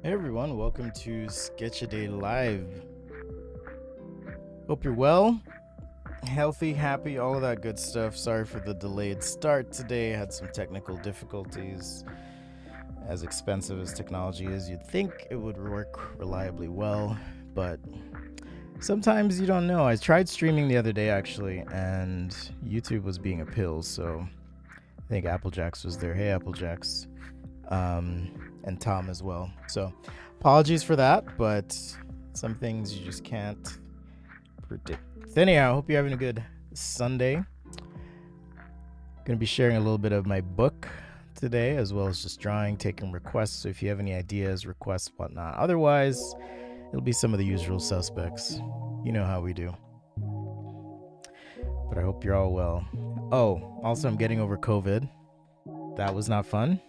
Hey everyone, welcome to Sketch a Day Live. Hope you're well, healthy, happy, all of that good stuff. Sorry for the delayed start today. Had some technical difficulties. As expensive as technology is, you'd think it would work reliably well, but sometimes you don't know. I tried streaming the other day actually, and YouTube was being a pill, so I think Applejacks was there. Hey Applejacks. And Tom as well. So apologies for that, but some things you just can't predict. Anyhow, I hope you're having a good Sunday. Going to be sharing a little bit of my book today, as well as just drawing, taking requests. So if you have any ideas, requests, whatnot. Otherwise, it'll be some of the usual suspects. You know how we do. But I hope you're all well. Oh, also I'm getting over COVID. That was not fun.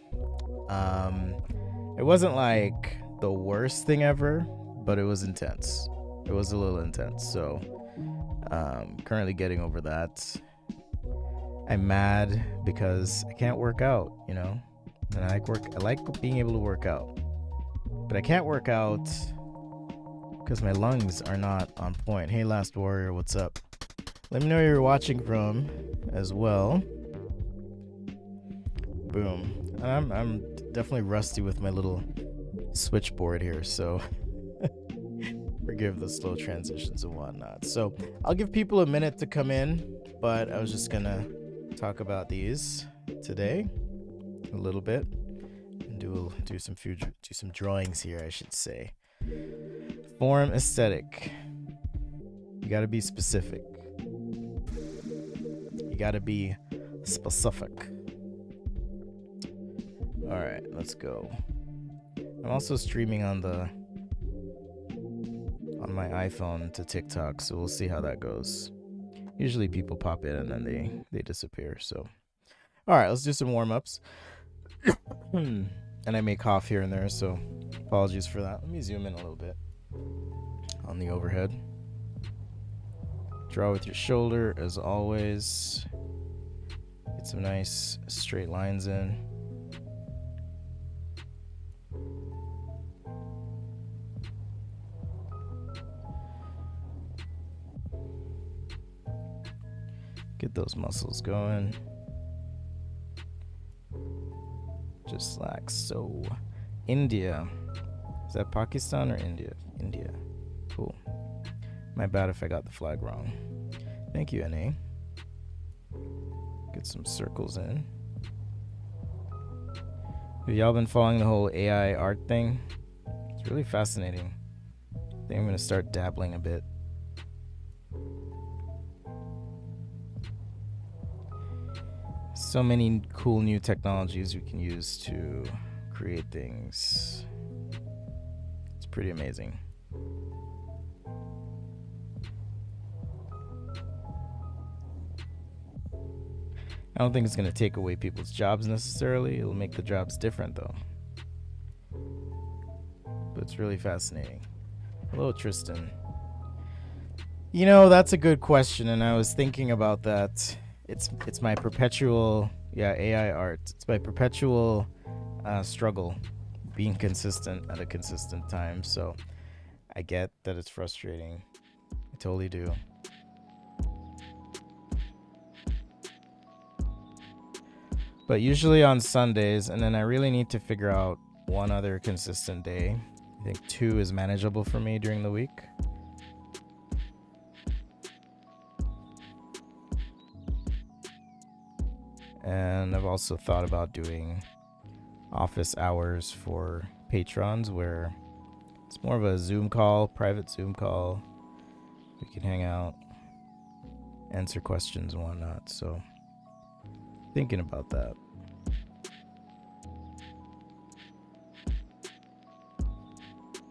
It wasn't like the worst thing ever, but it was intense. It was a little intense. So, currently getting over that. I'm mad because I can't work out, you know, and I like being able to work out, but I can't work out because my lungs are not on point. Hey, Last Warrior, what's up? Let me know where you're watching from as well. Boom. I'm definitely rusty with my little switchboard here, so forgive the slow transitions and whatnot. So I'll give people a minute to come in, but I was just gonna talk about these today a little bit and do some drawings here, I should say. Form aesthetic. You gotta be specific. You gotta be specific. All right, let's go. I'm also streaming on my iPhone to TikTok, so we'll see how that goes. Usually people pop in and then they disappear. So, all right, let's do some warm-ups. And I may cough here and there, so apologies for that. Let me zoom in a little bit on the overhead. Draw with your shoulder, as always. Get some nice straight lines in. Get those muscles going. Just like so. India. Is that Pakistan or India? India. Cool. My bad if I got the flag wrong. Thank you, NA. Get some circles in. Have y'all been following the whole AI art thing? It's really fascinating. I think I'm going to start dabbling a bit. So many cool new technologies we can use to create things. It's pretty amazing. I don't think it's going to take away people's jobs necessarily. It'll make the jobs different though. But it's really fascinating. Hello, Tristan. You know, that's a good question, and I was thinking about that. It's my perpetual, AI art. It's my perpetual struggle, being consistent at a consistent time. So I get that it's frustrating. I totally do. But usually on Sundays, and then I really need to figure out one other consistent day. I think 2 is manageable for me during the week. And I've also thought about doing office hours for patrons where it's more of a Zoom call, private Zoom call. We can hang out, answer questions and whatnot. So thinking about that.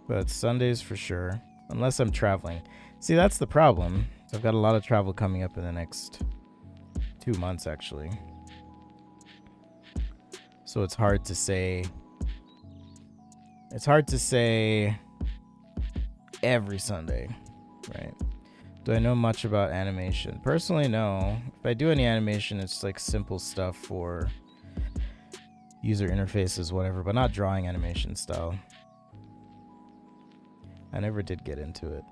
But Sundays for sure, unless I'm traveling. See, that's the problem. I've got a lot of travel coming up in the next 2 months actually. So it's hard to say every Sunday, right? Do I know much about animation? Personally, no. If I do any animation, it's like simple stuff for user interfaces, whatever, but not drawing animation style. I never did get into it.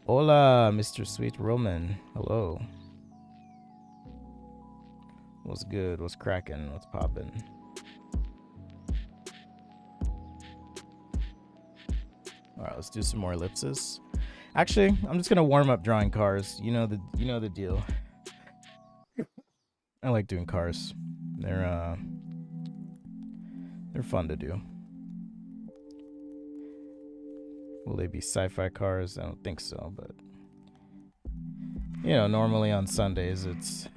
Hola, Mr. Sweet Roman. Hello. What's good? What's cracking? What's popping? All right, let's do some more ellipses. Actually, I'm just gonna warm up drawing cars. You know the deal. I like doing cars. They're fun to do. Will they be sci-fi cars? I don't think so, but normally on Sundays it's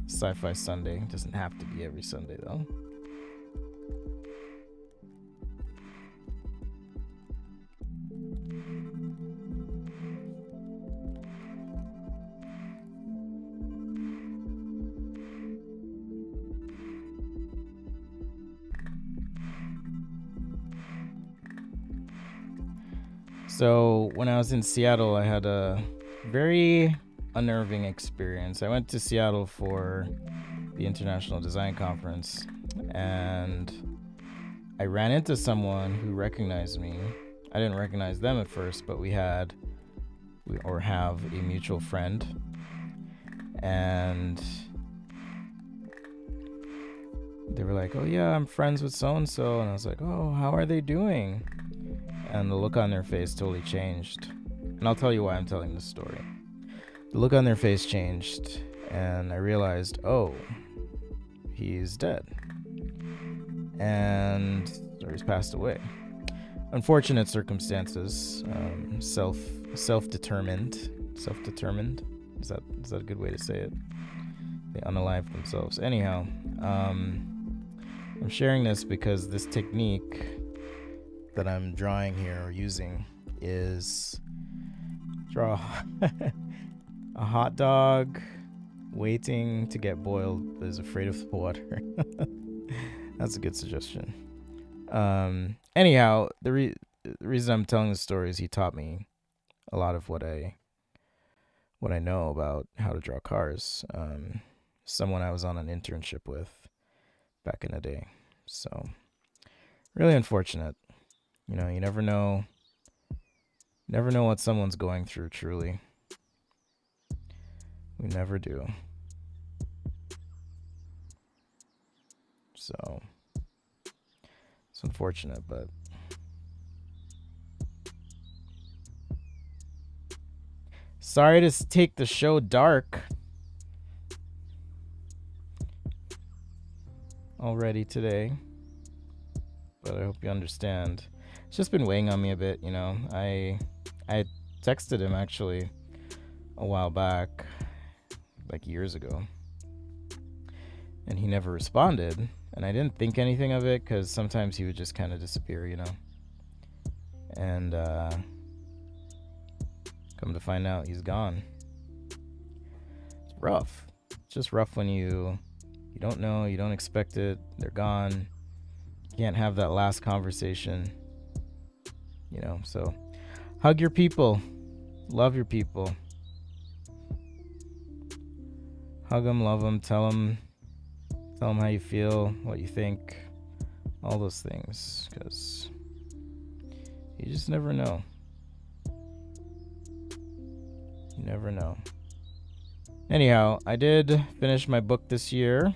Sci-Fi Sunday. It doesn't have to be every Sunday though. So when I was in Seattle, I had a very unnerving experience. I went to Seattle for the International Design Conference, and I ran into someone who recognized me. I didn't recognize them at first, but we have a mutual friend, and they were like, "Oh yeah, I'm friends with so-and-so," and I was like, "Oh, how are they doing?" And the look on their face totally changed. And I'll tell you why I'm telling this story. The look on their face changed, and I realized, oh, he's dead. Or he's passed away. Unfortunate circumstances. Self-determined. Is that a good way to say it? They unalived themselves. Anyhow, I'm sharing this because this technique that I'm drawing here or using is draw a hot dog waiting to get boiled but is afraid of the water. That's a good suggestion. Anyhow, the reason I'm telling this story is he taught me a lot of what I know about how to draw cars. Someone I was on an internship with back in the day. So really unfortunate. You never know what someone's going through, truly. We never do. So it's unfortunate, but sorry to take the show dark already today, but I hope you understand. It's just been weighing on me a bit, I texted him actually a while back, like years ago, and he never responded, and I didn't think anything of it because sometimes he would just kind of disappear, and come to find out he's gone. It's rough. It's just rough when you don't know, you don't expect it, they're gone, you can't have that last conversation. So hug your people, love your people, hug them, love them, tell them how you feel, what you think, all those things, because you just never know. You never know. Anyhow, I did finish my book this year,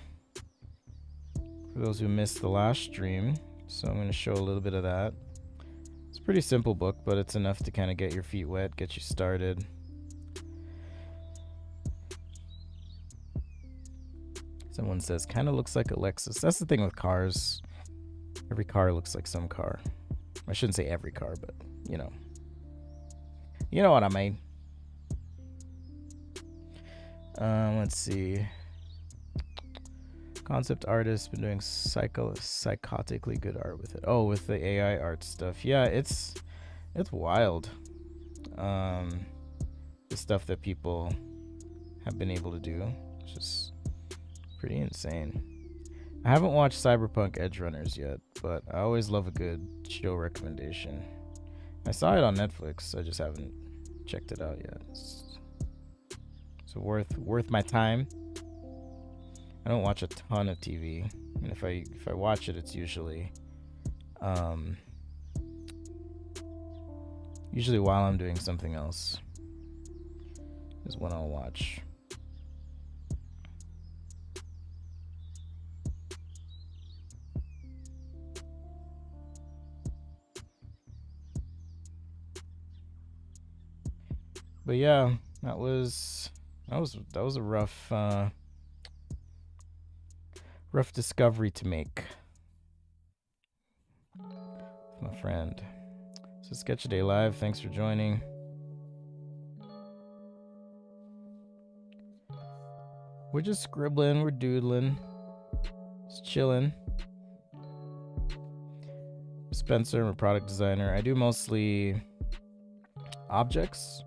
for those who missed the last stream, so I'm going to show a little bit of that. It's a pretty simple book, but it's enough to kind of get your feet wet, get you started. Someone says, kind of looks like a Lexus. That's the thing with cars. Every car looks like some car. I shouldn't say every car, but you know what I mean. Let's see. Concept artist been doing psychotically good art with it. Oh, with the AI art stuff. Yeah, it's wild. The stuff that people have been able to do. It's just pretty insane. I haven't watched Cyberpunk Edge Runners yet, but I always love a good show recommendation. I saw it on Netflix. I just haven't checked it out yet. So worth my time. I don't watch a ton of TV, and if I watch it, it's usually Usually while I'm doing something else is when I'll watch. But yeah, that was a rough discovery to make, my friend. So Sketch a Day Live, thanks for joining. We're just scribbling, we're doodling, just chilling. Spencer, I'm a product designer. I do mostly objects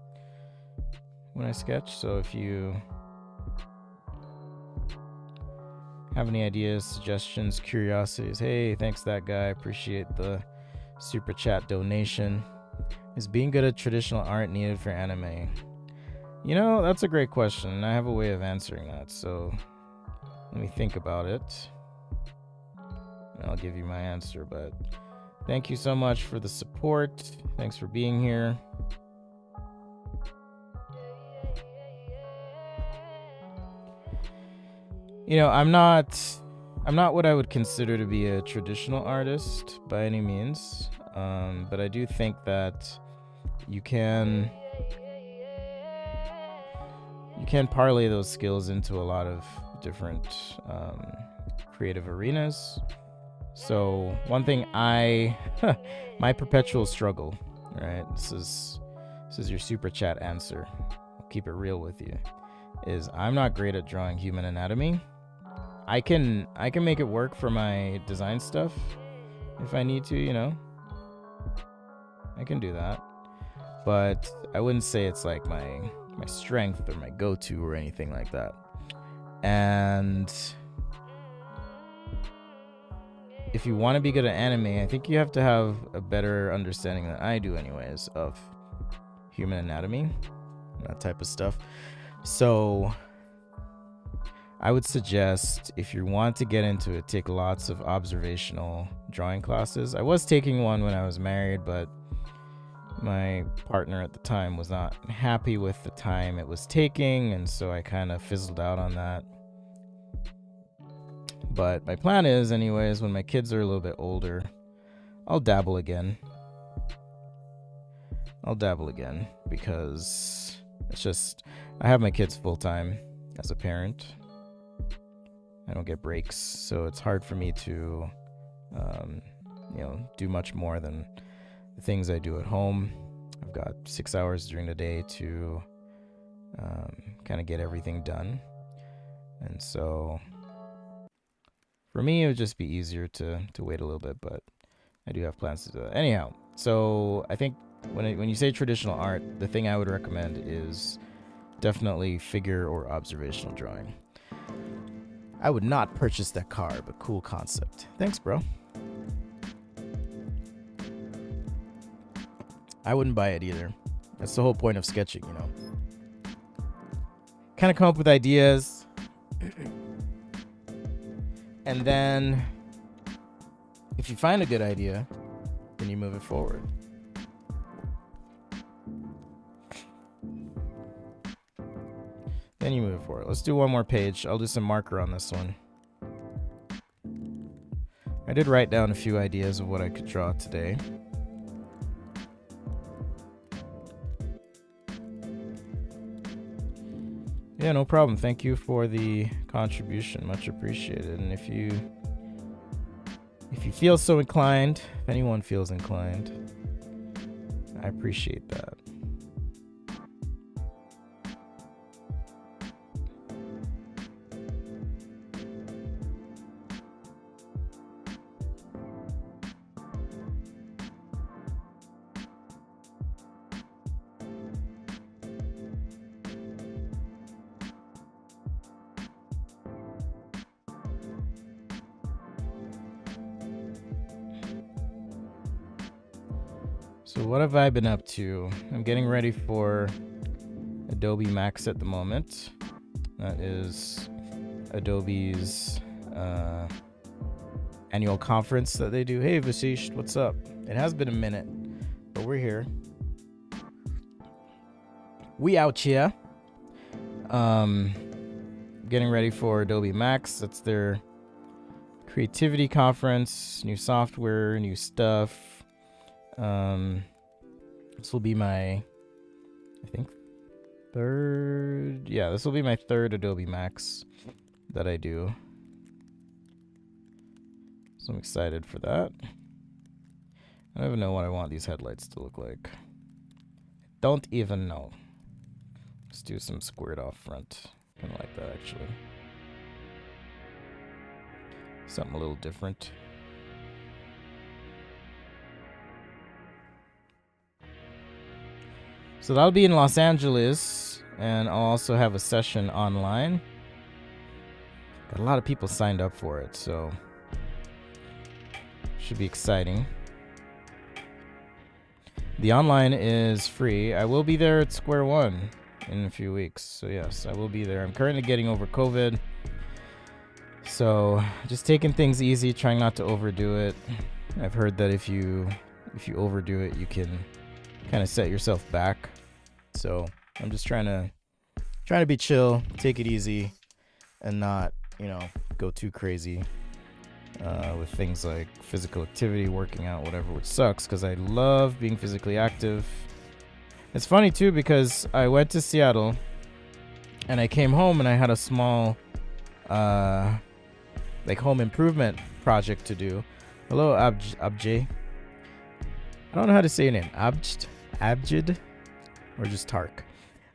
when I sketch, so if you have any ideas, suggestions, curiosities, hey, thanks that guy, appreciate the super chat donation. Is being good at traditional art needed for anime? You know, that's a great question, and I have a way of answering that, so let me think about it, and I'll give you my answer. But thank you so much for the support. Thanks for being here. You know, I'm not what I would consider to be a traditional artist by any means, but I do think that you can parlay those skills into a lot of different creative arenas. So one thing my perpetual struggle, right? This is your super chat answer. I'll keep it real with you. Is I'm not great at drawing human anatomy. I can make it work for my design stuff if I need to, you know. I can do that. But I wouldn't say it's like my strength or my go-to or anything like that. And if you want to be good at anime, I think you have to have a better understanding than I do anyways of human anatomy, that type of stuff. So I would suggest, if you want to get into it, take lots of observational drawing classes. I was taking one when I was married, but my partner at the time was not happy with the time it was taking, and so I kind of fizzled out on that. But my plan is, anyways, when my kids are a little bit older, I'll dabble again. Because it's just, I have my kids full time as a parent. I don't get breaks, so it's hard for me to, do much more than the things I do at home. I've got 6 hours during the day to kind of get everything done. And so for me, it would just be easier to wait a little bit, but I do have plans to do that. Anyhow, so I think when you say traditional art, the thing I would recommend is definitely figure or observational drawing. I would not purchase that car, but cool concept. Thanks, bro. I wouldn't buy it either. That's the whole point of sketching, you know. Kind of come up with ideas. And then if you find a good idea, then you move it forward. Let's do one more page. I'll do some marker on this one. I did write down a few ideas of what I could draw today. Yeah, no problem. Thank you for the contribution. Much appreciated. And if you feel so inclined, if anyone feels inclined, I appreciate that. So what have I been up to? I'm getting ready for Adobe Max at the moment. That is Adobe's annual conference that they do. Hey Vasish, what's up? It has been a minute, but we're here. we out here. Getting ready for Adobe Max. That's their creativity conference. New software, new stuff. This will be my, I think, third. Yeah, this will be my third Adobe Max that I do. So I'm excited for that. I don't even know what I want these headlights to look like. Don't even know. Let's do some squared off front. Kind of like that, actually. Something a little different. So that'll be in Los Angeles, and I'll also have a session online. Got a lot of people signed up for it, so should be exciting. The online is free. I will be there at Square One in a few weeks. So yes, I will be there. I'm currently getting over COVID. So just taking things easy, trying not to overdo it. I've heard that if you overdo it, you can kind of set yourself back. So I'm just trying to be chill, take it easy, and not, go too crazy. With things like physical activity, working out, whatever, which sucks because I love being physically active. It's funny too because I went to Seattle and I came home and I had a small home improvement project to do. Hello, Abjay. I don't know how to say your name. Abjid, or just Tark.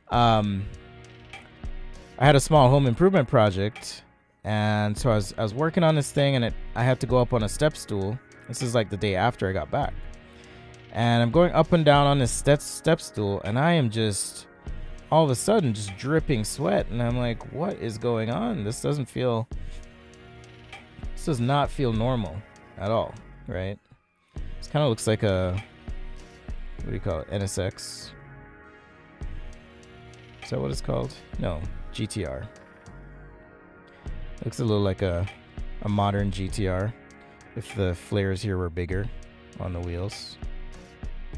I had a small home improvement project. And so I was working on this thing, and I had to go up on a step stool. This is like the day after I got back. And I'm going up and down on this step stool, and I am just, all of a sudden, just dripping sweat. And I'm like, what is going on? This does not feel normal at all, right? This kind of looks like a, what do you call it, NSX? Is that what it's called? No, GTR. Looks a little like a modern GTR if the flares here were bigger on the wheels.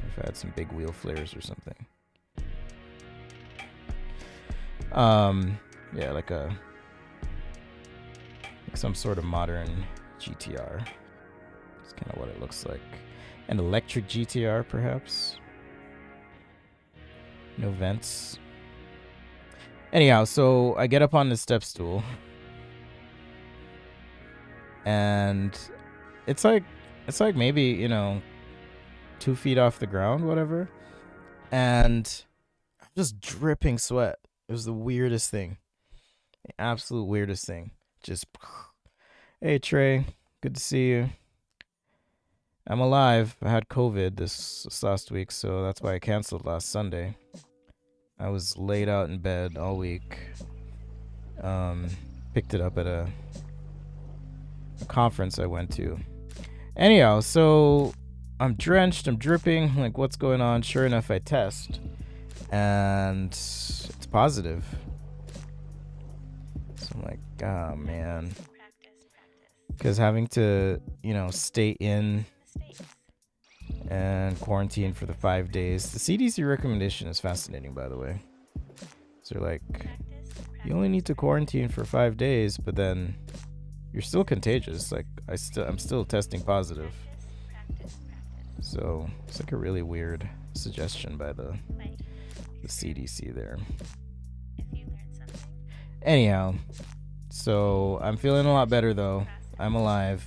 If I had some big wheel flares or something. Yeah, like some sort of modern GTR. That's kind of what it looks like. An electric GTR, perhaps. No vents. Anyhow, so I get up on the step stool. And it's like maybe, 2 feet off the ground, whatever. And I'm just dripping sweat. It was the weirdest thing. The absolute weirdest thing. Just, hey, Trey, good to see you. I'm alive. I had COVID this last week, so that's why I canceled last Sunday. I was laid out in bed all week. Picked it up at a conference I went to. Anyhow, so I'm drenched, I'm dripping, like what's going on? Sure enough, I test and it's positive. So I'm like, oh man. Because having to, stay in and quarantine for the 5 days. The CDC recommendation is fascinating, by the way. So they're like, you only need to quarantine for 5 days, but then you're still contagious. Like I'm still testing positive. So it's like a really weird suggestion by the CDC there. Anyhow, so I'm feeling a lot better though. I'm alive.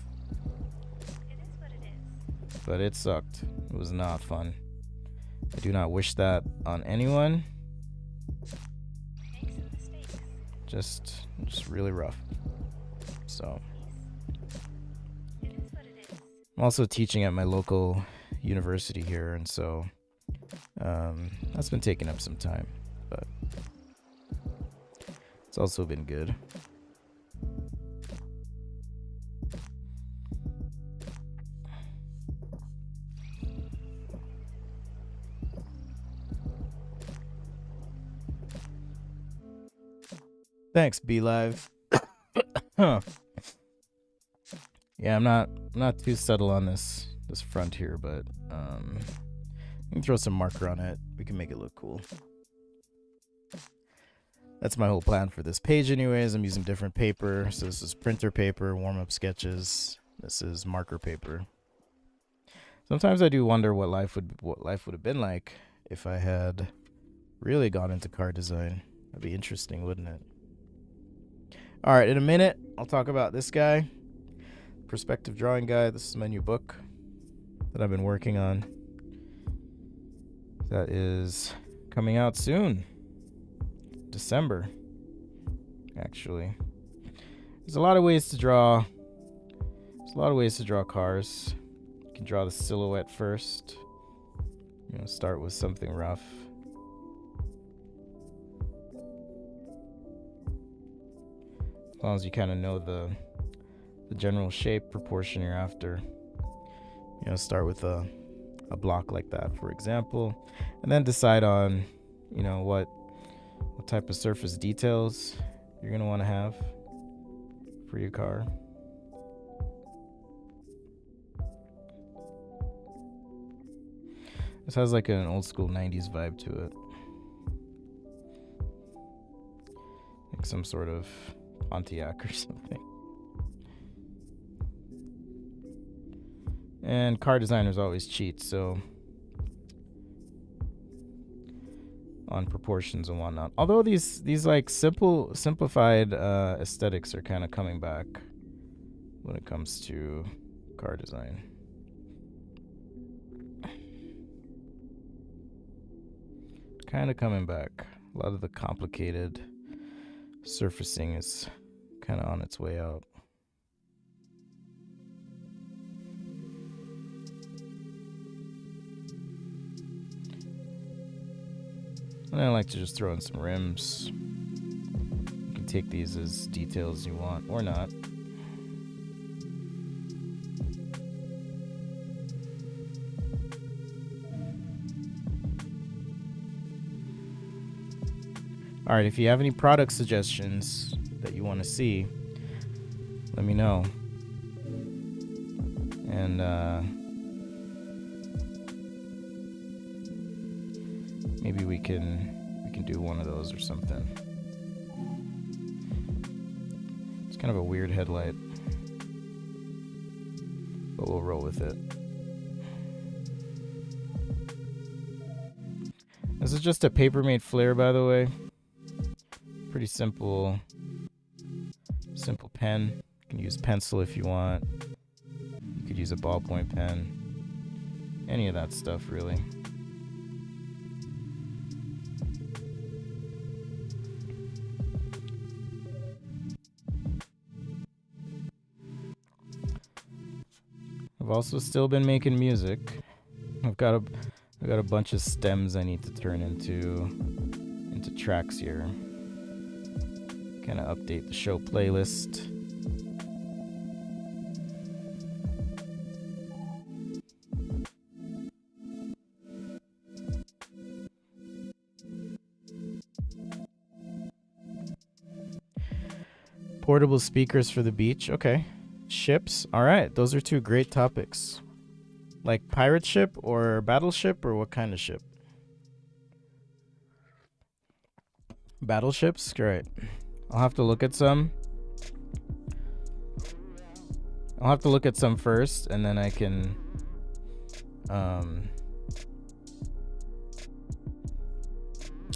But it sucked. It was not fun. I do not wish that on anyone. Just really rough. So I'm also teaching at my local university here, and so that's been taking up some time, but it's also been good. Thanks, BeLive. Huh. Yeah, I'm not too subtle on this front here, but we can throw some marker on it. We can make it look cool. That's my whole plan for this page anyways. I'm using different paper. So this is printer paper, warm-up sketches. This is marker paper. Sometimes I do wonder what life would have been like if I had really got into car design. That'd be interesting, wouldn't it? All right, in a minute, I'll talk about this guy, perspective drawing guy. This is my new book that I've been working on. That is coming out soon. December, actually. There's a lot of ways to draw. There's a lot of ways to draw cars. You can draw the silhouette first. Start with something rough. As long as you kind of know the general shape proportion you're after. Start with a block like that, for example, and then decide on, what type of surface details you're going to want to have for your car. This has like an old school 90s vibe to it. Like some sort of Pontiac or something. And car designers always cheat, so on proportions and whatnot. Although these like simplified aesthetics are kind of coming back when it comes to car design. Kind of coming back. A lot of the complicated surfacing is kind of on its way out. And I like to just throw in some rims. You can take these as details you want or not. All right, if you have any product suggestions that you want to see, let me know. And maybe we can do one of those or something. It's kind of a weird headlight, but we'll roll with it. This is just a paper-made flare, by the way. Pretty simple pen. You can use pencil if you want. You could use a ballpoint pen. Any of that stuff, really. I've also still been making music. I've got a bunch of stems I need to turn into tracks here. Kind of update the show playlist. Portable speakers for the beach. Okay. Ships. All right. Those are two great topics. Like pirate ship or battleship, or what kind of ship? Battleships? Great. I'll have to look at some. I'll have to look at some first, and then I can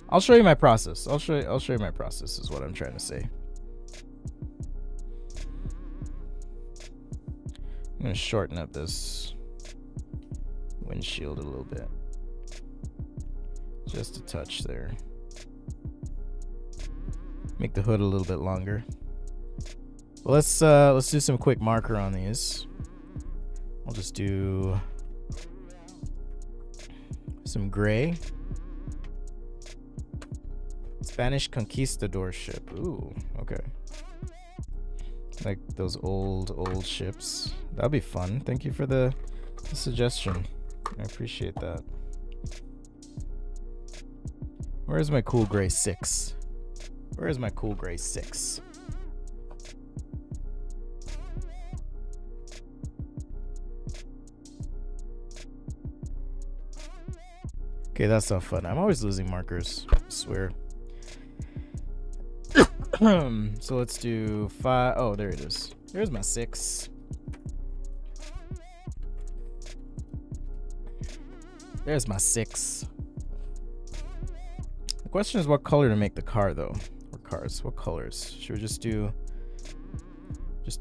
I'll show you my process. I'll show you my process is what I'm trying to say. I'm going to shorten up this windshield a little bit. Just a touch there. Make the hood a little bit longer. Well, let's do some quick marker on these. I'll just do some gray. Spanish conquistador ship. Ooh, okay. Like those old ships. That'll be fun. Thank you for the suggestion. I appreciate that. Where's my cool gray 6? Where's my cool gray 6? Okay, that's not fun. I'm always losing markers, I swear. So let's do 5. Oh, there it is. There's my 6. There's my 6. The question is what color to make the car, though. Or cars. What colors? Should we just do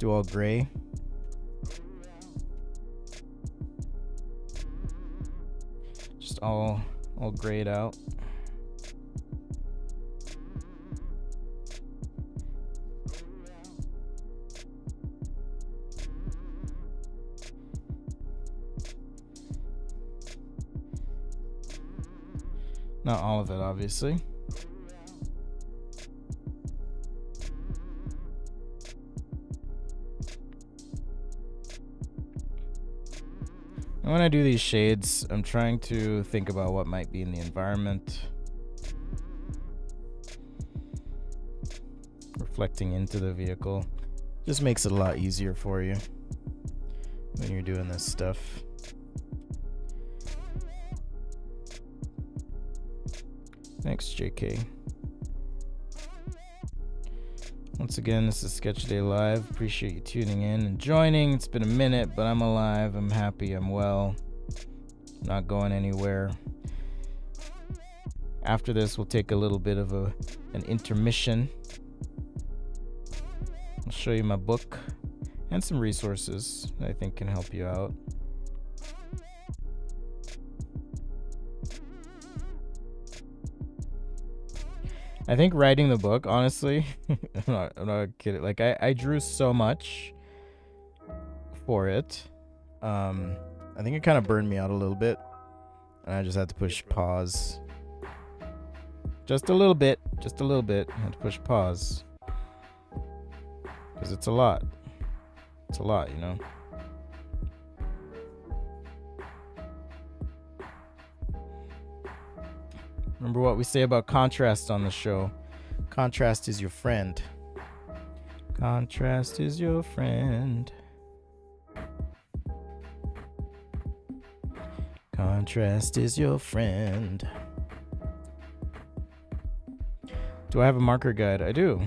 all gray? Just all grayed out. Not all of it, obviously. And when I do these shades, I'm trying to think about what might be in the environment, reflecting into the vehicle. Just makes it a lot easier for you when you're doing this stuff. Thanks, JK. Once again, this is Sketch Day Live. Appreciate you tuning in and joining. It's been a minute, but I'm alive. I'm happy. I'm well. Not going anywhere. After this, we'll take a little bit of an intermission. I'll show you my book and some resources that I think can help you out. I think writing the book, honestly, I'm not kidding. Like I drew so much for it. I think it kind of burned me out a little bit, and I just had to push pause. Just a little bit. I had to push pause because it's a lot. It's a lot, you know. Remember what we say about contrast on the show. Contrast is your friend. Contrast is your friend. Contrast is your friend. Do I have a marker guide? I do.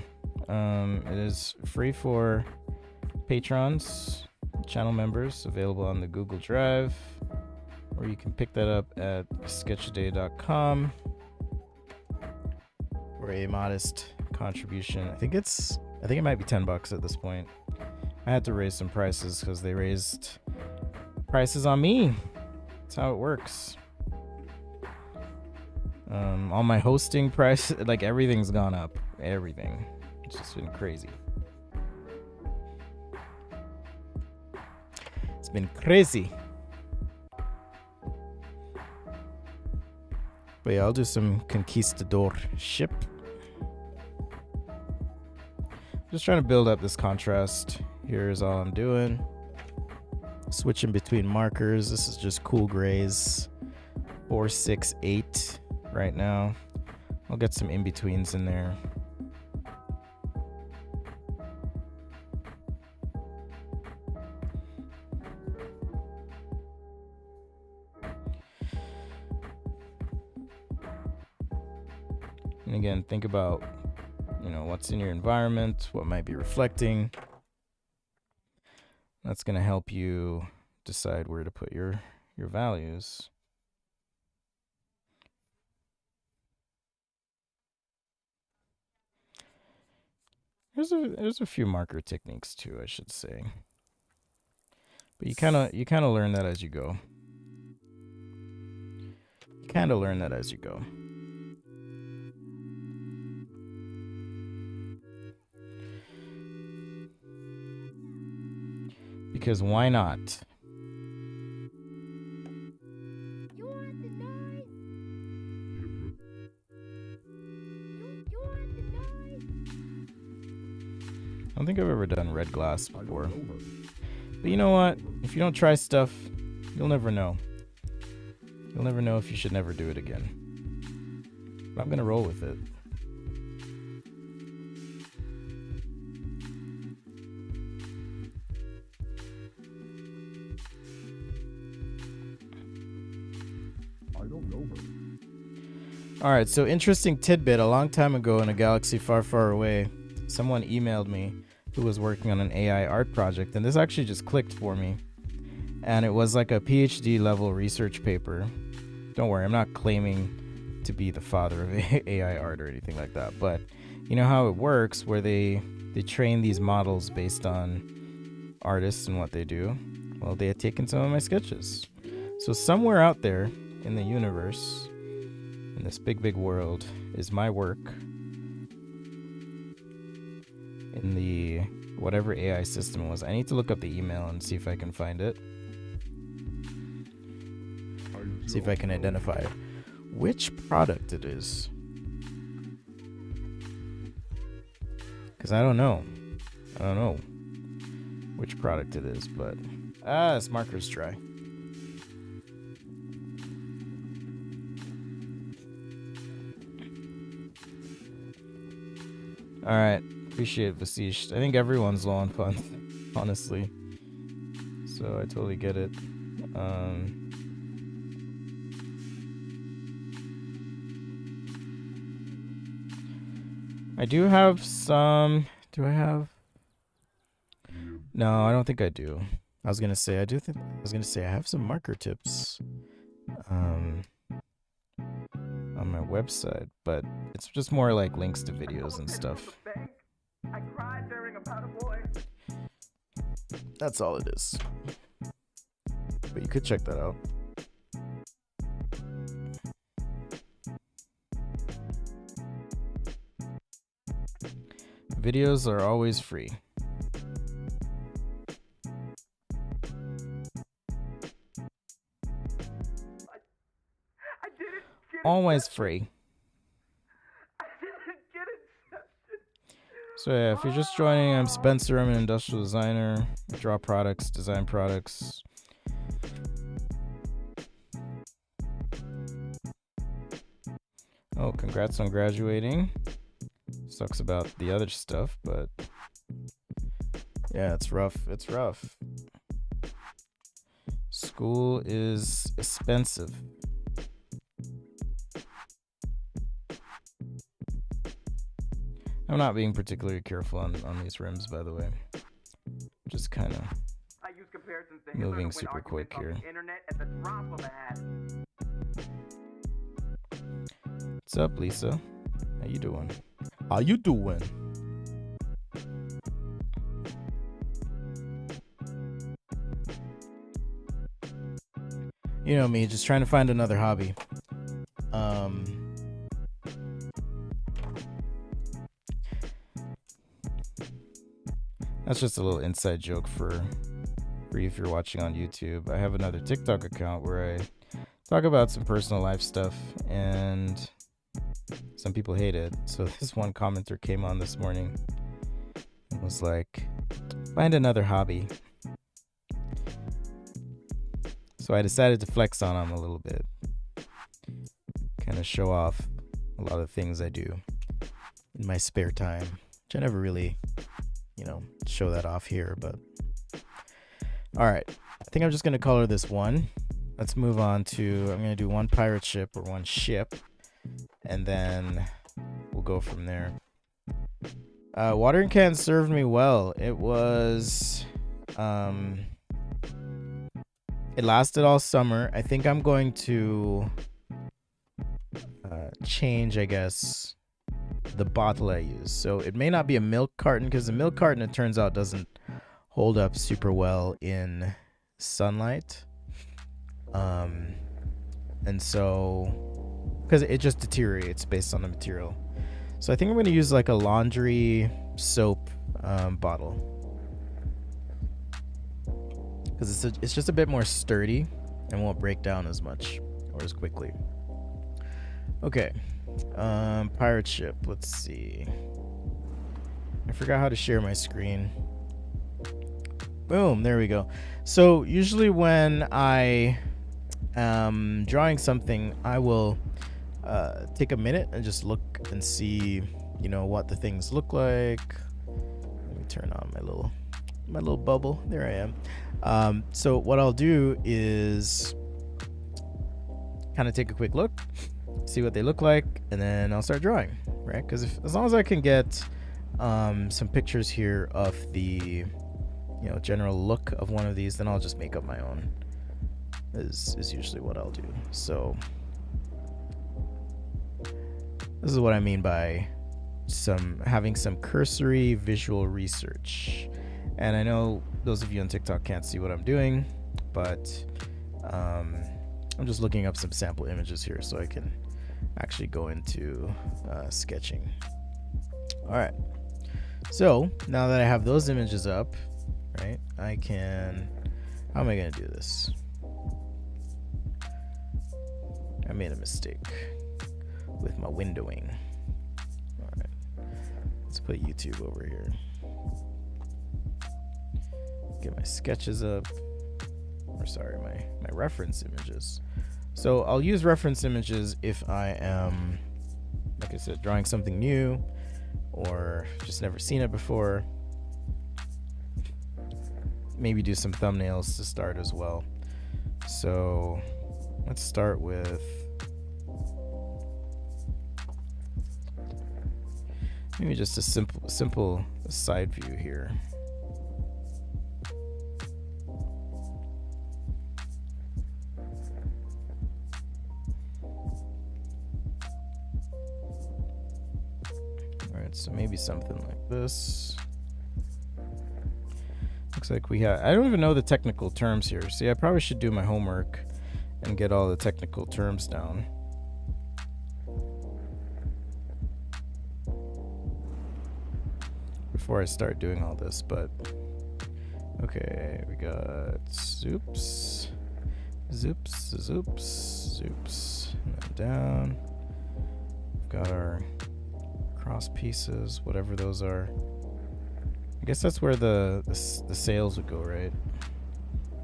It is free for patrons, channel members, available on the Google Drive, or you can pick that up at sketchday.com. For a modest contribution. I think it might be $10 at this point. I had to raise some prices because they raised prices on me. That's how it works. All my hosting price, like everything's gone up. Everything. It's just been crazy. It's been crazy. But yeah, I'll do some conquistador ship. Just trying to build up this contrast. Here's all I'm doing. Switching between markers. This is just cool grays. 4, 6, 8 right now. I'll get some in-betweens in there. And again, think about, what's in your environment, what might be reflecting. That's going to help you decide where to put your values. There's a few marker techniques too, I should say. But you kind of learn that as you go. Because why not? I don't think I've ever done red glass before. But you know what? If you don't try stuff, you'll never know. You'll never know if you should never do it again. But I'm gonna roll with it. Alright, so interesting tidbit. A long time ago in a galaxy far, far away, someone emailed me who was working on an AI art project, and this actually just clicked for me. And it was like a PhD level research paper. Don't worry, I'm not claiming to be the father of AI art or anything like that, but you know how it works where they train these models based on artists and what they do. Well, they had taken some of my sketches. So somewhere out there in the universe, in this big world, is my work in the whatever AI system it was. I need to look up the email and see if I can find it. See if I can identify which product it is. Because I don't know which product it is, but this marker's dry. Alright, appreciate it, Vasish. I think everyone's low on funds, honestly. So I totally get it. I do have some. Do I have? No, I don't think I do. I was gonna say I have some marker tips on my website, but it's just more like links to videos and stuff. That's all it is. But you could check that out. Videos are always free. Always free. So yeah, if you're just joining, I'm Spencer. I'm an industrial designer. I draw products, design products. Oh, congrats on graduating. Sucks about the other stuff, but yeah, it's rough. It's rough. School is expensive. I'm not being particularly careful on these rims, by the way. Just kind of moving super quick here. What's up, Lisa? How you doing? How you doing? You know me, just trying to find another hobby. That's just a little inside joke for you if you're watching on YouTube. I have another TikTok account where I talk about some personal life stuff, and some people hate it. So this one commenter came on this morning and was like, find another hobby. So I decided to flex on him a little bit. Kind of show off a lot of things I do in my spare time, which I never really, show that off here, but all right. I think I'm just going to color this one. Let's move on to, I'm going to do one pirate ship or one ship, and then we'll go from there. Watering can served me well. It was, it lasted all summer. I think I'm going to change, I guess, the bottle I use. So it may not be a milk carton, because the milk carton, it turns out, doesn't hold up super well in sunlight. And so, because it just deteriorates based on the material. So I think I'm going to use like a laundry soap bottle, because it's just a bit more sturdy and won't break down as much or as quickly. Okay, pirate ship. Let's see. I forgot how to share my screen. Boom, there we go. So usually when I am drawing something, I will take a minute and just look and see, what the things look like. Let me turn on my little bubble. There I am. So what I'll do is kind of take a quick look, see what they look like, and then I'll start drawing, right? Because as long as I can get some pictures here of the general look of one of these, then I'll just make up my own. Is usually what I'll do. So this is what I mean by having some cursory visual research. And I know those of you on TikTok can't see what I'm doing, but I'm just looking up some sample images here so I can actually go into sketching. All right. So now that I have those images up, right, I can, how am I going to do this? I made a mistake with my windowing. All right. Let's put YouTube over here. Get my sketches up. Or sorry, my reference images. So I'll use reference images if I am, like I said, drawing something new or just never seen it before. Maybe do some thumbnails to start as well. So let's start with maybe just a simple side view here. So maybe something like this. Looks like we have, I don't even know the technical terms here. See, I probably should do my homework and get all the technical terms down. Before I start doing all this, but okay, we got zoops, zoops, zoops, zoops, and then down. We've got our cross pieces, whatever those are. I guess that's where the sails would go, right?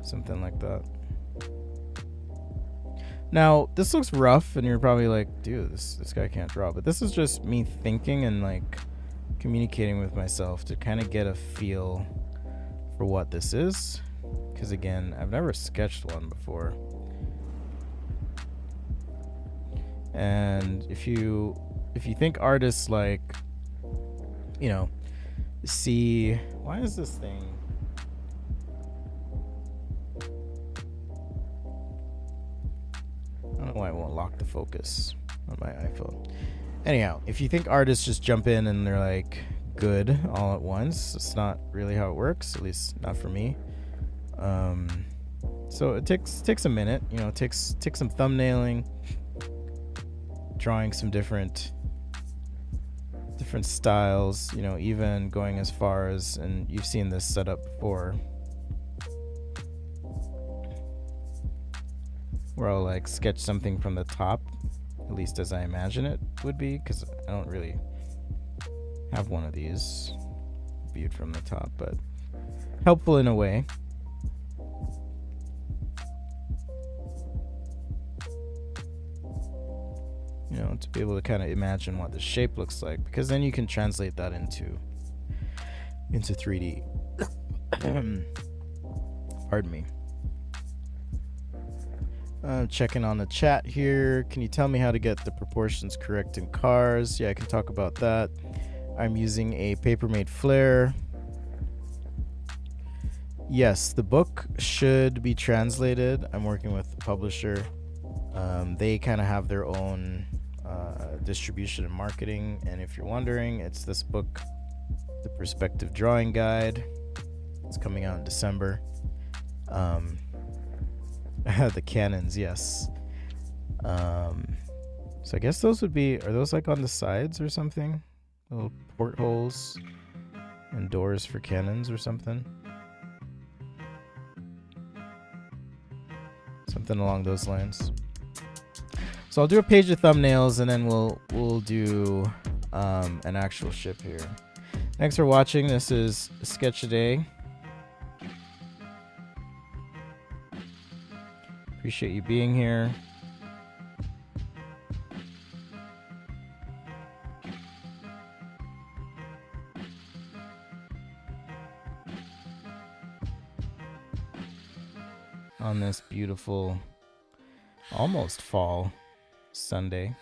Something like that. Now, this looks rough, and you're probably like, dude, this guy can't draw. But this is just me thinking and like communicating with myself to kind of get a feel for what this is. Because again, I've never sketched one before. And if you think artists like, see, why is this thing? I don't know why it won't lock the focus on my iPhone. Anyhow, if you think artists just jump in and they're like good all at once, it's not really how it works, at least not for me. So it takes a minute, takes some thumbnailing, drawing some different styles, even going as far as, and you've seen this setup before, where I'll like sketch something from the top, at least as I imagine it would be, because I don't really have one of these viewed from the top, but helpful in a way. To be able to kind of imagine what the shape looks like, because then you can translate that into 3D. Pardon me. Checking on the chat here. Can you tell me how to get the proportions correct in cars? Yeah, I can talk about that. I'm using a Papermate flare. Yes, the book should be translated. I'm working with the publisher. They kind of have their own distribution and marketing, and if you're wondering, it's this book, The Perspective Drawing Guide. It's coming out in December. The cannons, yes. So I guess those would be, are those like on the sides or something? Little portholes and doors for cannons or something? Something along those lines. So I'll do a page of thumbnails, and then we'll do an actual ship here. Thanks for watching. This is Sketch a Day. Appreciate you being here. On this beautiful, almost fall Sunday.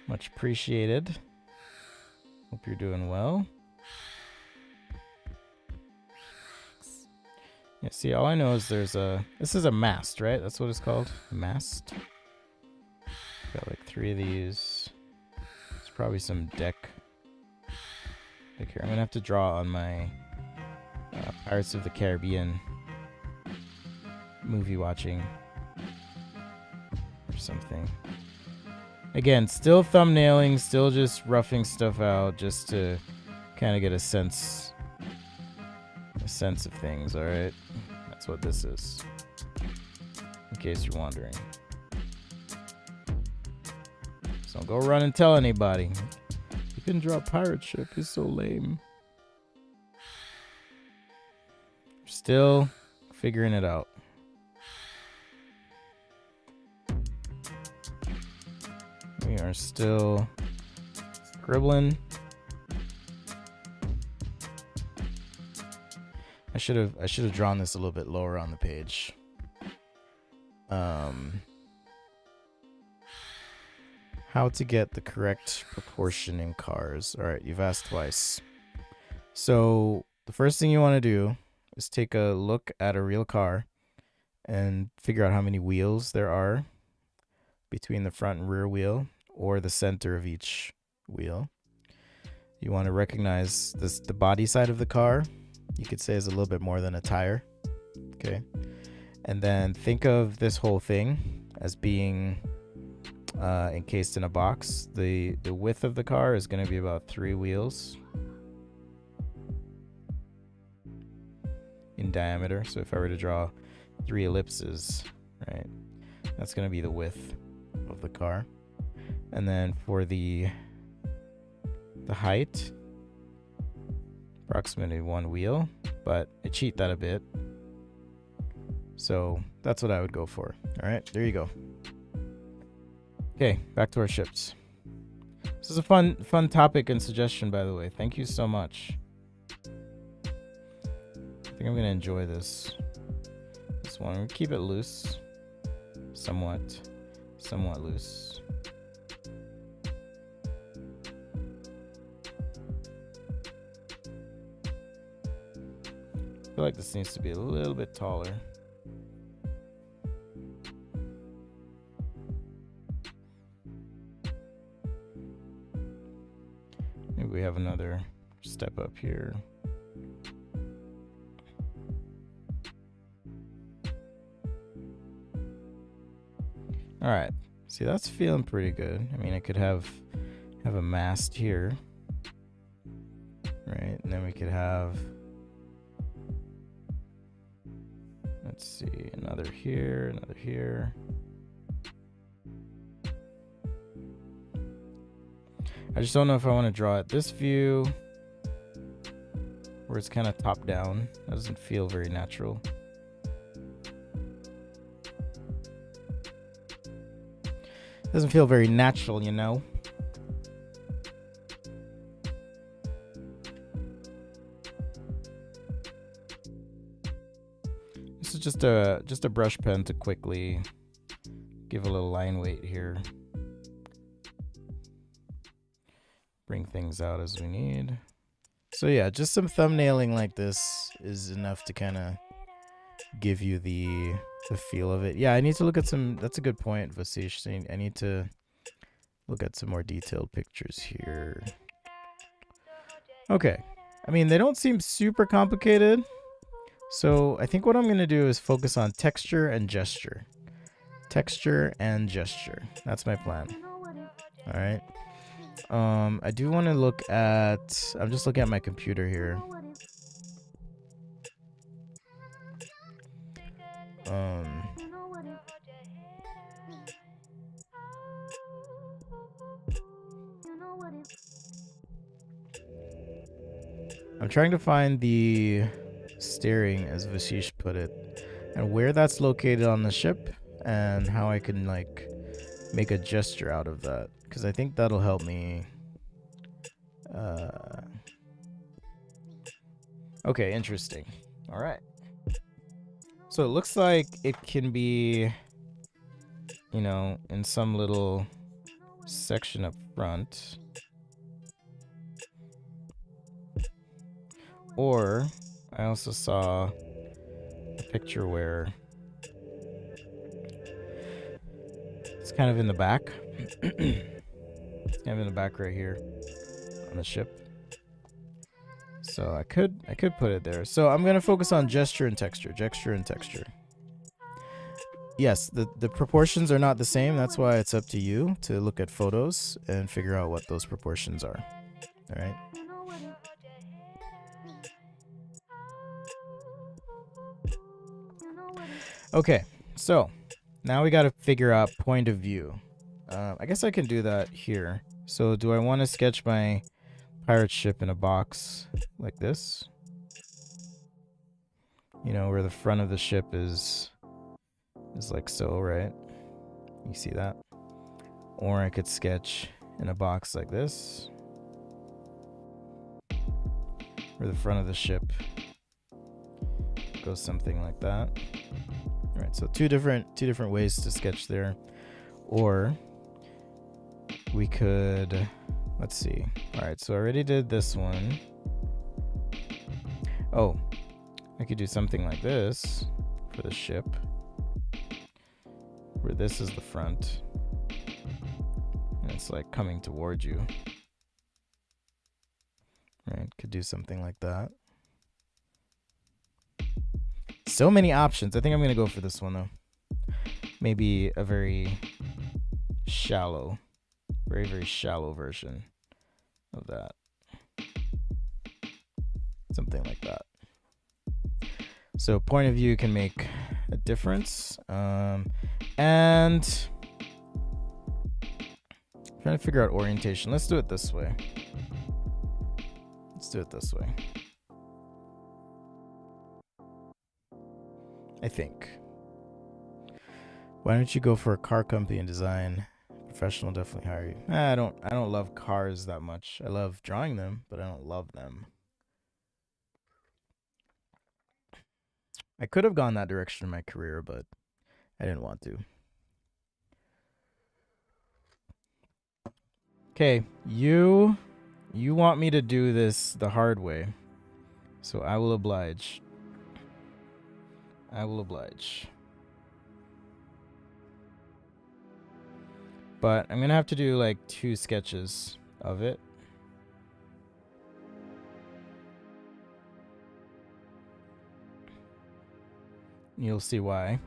Much appreciated. Hope you're doing well. Yeah, see, all I know is this is a mast, right? That's what it's called, a mast. Got like 3 of these. It's probably some deck. Like here, I'm gonna have to draw on my Pirates of the Caribbean movie watching or something. Again, still thumbnailing, still just roughing stuff out, just to kind of get a sense of things. All right, that's what this is. In case you're wondering, so don't go run and tell anybody. You couldn't draw a pirate ship. He's so lame. Still figuring it out. We are still scribbling. I should have drawn this a little bit lower on the page. How to get the correct proportion in cars. All right, you've asked twice. So the first thing you want to do is take a look at a real car and figure out how many wheels there are between the front and rear wheel, or the center of each wheel. You want to recognize the body side of the car. You could say is a little bit more than a tire. Okay. And then think of this whole thing as being encased in a box. The width of the car is going to be about 3 wheels in diameter. So if I were to draw 3 ellipses, right, that's going to be the width of the car. And then for the height, approximately 1 wheel, but I cheat that a bit. So that's what I would go for. All right, there you go. Okay, back to our ships. This is a fun topic and suggestion, by the way. Thank you so much. I think I'm gonna enjoy this one. We'll keep it loose, somewhat loose. I feel like this needs to be a little bit taller. Maybe we have another step up here. All right. See, that's feeling pretty good. I mean, I could have a mast here, right? And then we could have, let's see, another here, another here. I just don't know if I want to draw it this view where it's kind of top down. That doesn't feel very natural. Doesn't feel very natural, you know. This is just a brush pen to quickly give a little line weight here. Bring things out as we need. So yeah, just some thumbnailing like this is enough to kind of give you the feel of it. Yeah, I need to look at some. That's a good point, Vasish. I need to look at some more detailed pictures here. Okay. I mean, they don't seem super complicated. So I think what I'm going to do is focus on texture and gesture. Texture and gesture. That's my plan. All right. I do want to look at, I'm just looking at my computer here. I'm trying to find the steering, as Vashish put it, and where that's located on the ship, and how I can like make a gesture out of that, because I think that'll help me. Okay, interesting. All right. So it looks like it can be, you know, in some little section up front. Or I also saw a picture where it's kind of in the back. It's kind of in the back right here on the ship. So I could put it there. So I'm gonna focus on gesture and texture. Gesture and texture. Yes, the proportions are not the same. That's why it's up to you to look at photos and figure out what those proportions are. All right. Okay, so now we got to figure out point of view. I guess I can do that here. So do I want to sketch my pirate ship in a box like this? You know, where the front of the ship is like so, right? You see that? Or I could sketch in a box like this, where the front of the ship goes something like that. All right, so two different ways to sketch there. Or we could, let's see. All right, so I already did this one. Oh, I could do something like this for the ship, where this is the front and it's like coming towards you. Right, could do something like that. So many options. I think I'm gonna go for this one though. Maybe a very shallow version of that. Something like that. So point of view can make a difference. And I'm trying to figure out orientation. Let's do it this way. I think. Why don't you go for a car company and design? Professional definitely hire you. I don't love cars that much. I love drawing them, but I don't love them. I could have gone that direction in my career, but I didn't want to. Okay, you want me to do this the hard way, so I will oblige. But I'm gonna have to do like 2 sketches of it. You'll see why.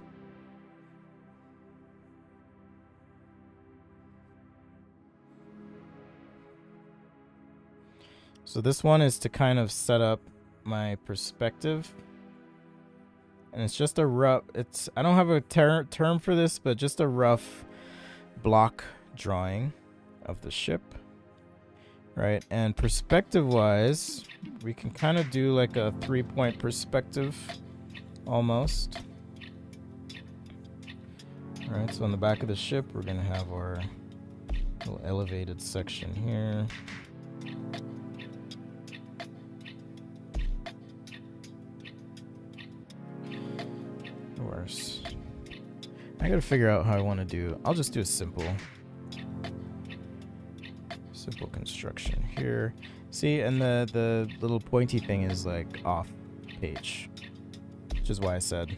So this one is to kind of set up my perspective. And it's just a rough, I don't have a term for this, but just a rough block drawing of the ship. Right, and perspective wise, we can kind of do like a 3-point perspective almost. All right, so on the back of the ship, we're gonna have our little elevated section here. Worse. I gotta figure out how I want to do. I'll just do a simple construction here. See, and the little pointy thing is like off page, which is why I said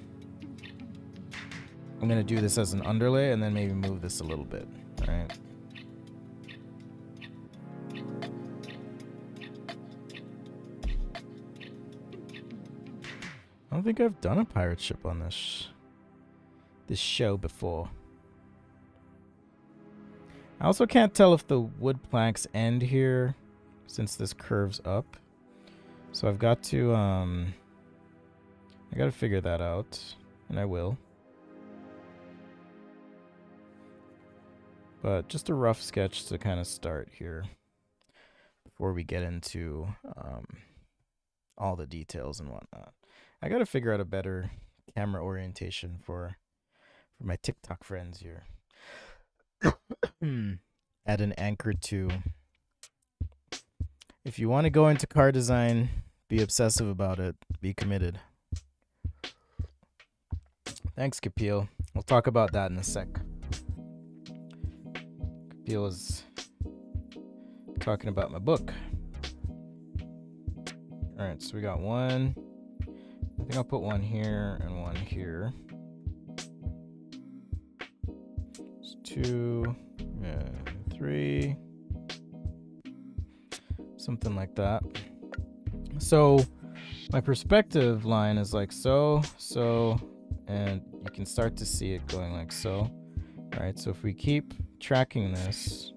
I'm gonna do this as an underlay and then maybe move this a little bit. All right. I don't think I've done a pirate ship on this show before. I also can't tell if the wood planks end here since this curves up. So I've got to I got to figure that out, and I will. But just a rough sketch to kind of start here before we get into all the details and whatnot. I got to figure out a better camera orientation for my TikTok friends here. Add an anchor to. If you want to go into car design, be obsessive about it. Be committed. Thanks, Kapil. We'll talk about that in a sec. Kapil is talking about my book. All right, so we got one. I think I'll put one here and one here. It's 2 and 3. Something like that. So my perspective line is like so, and you can start to see it going like so. All right, so if we keep tracking this,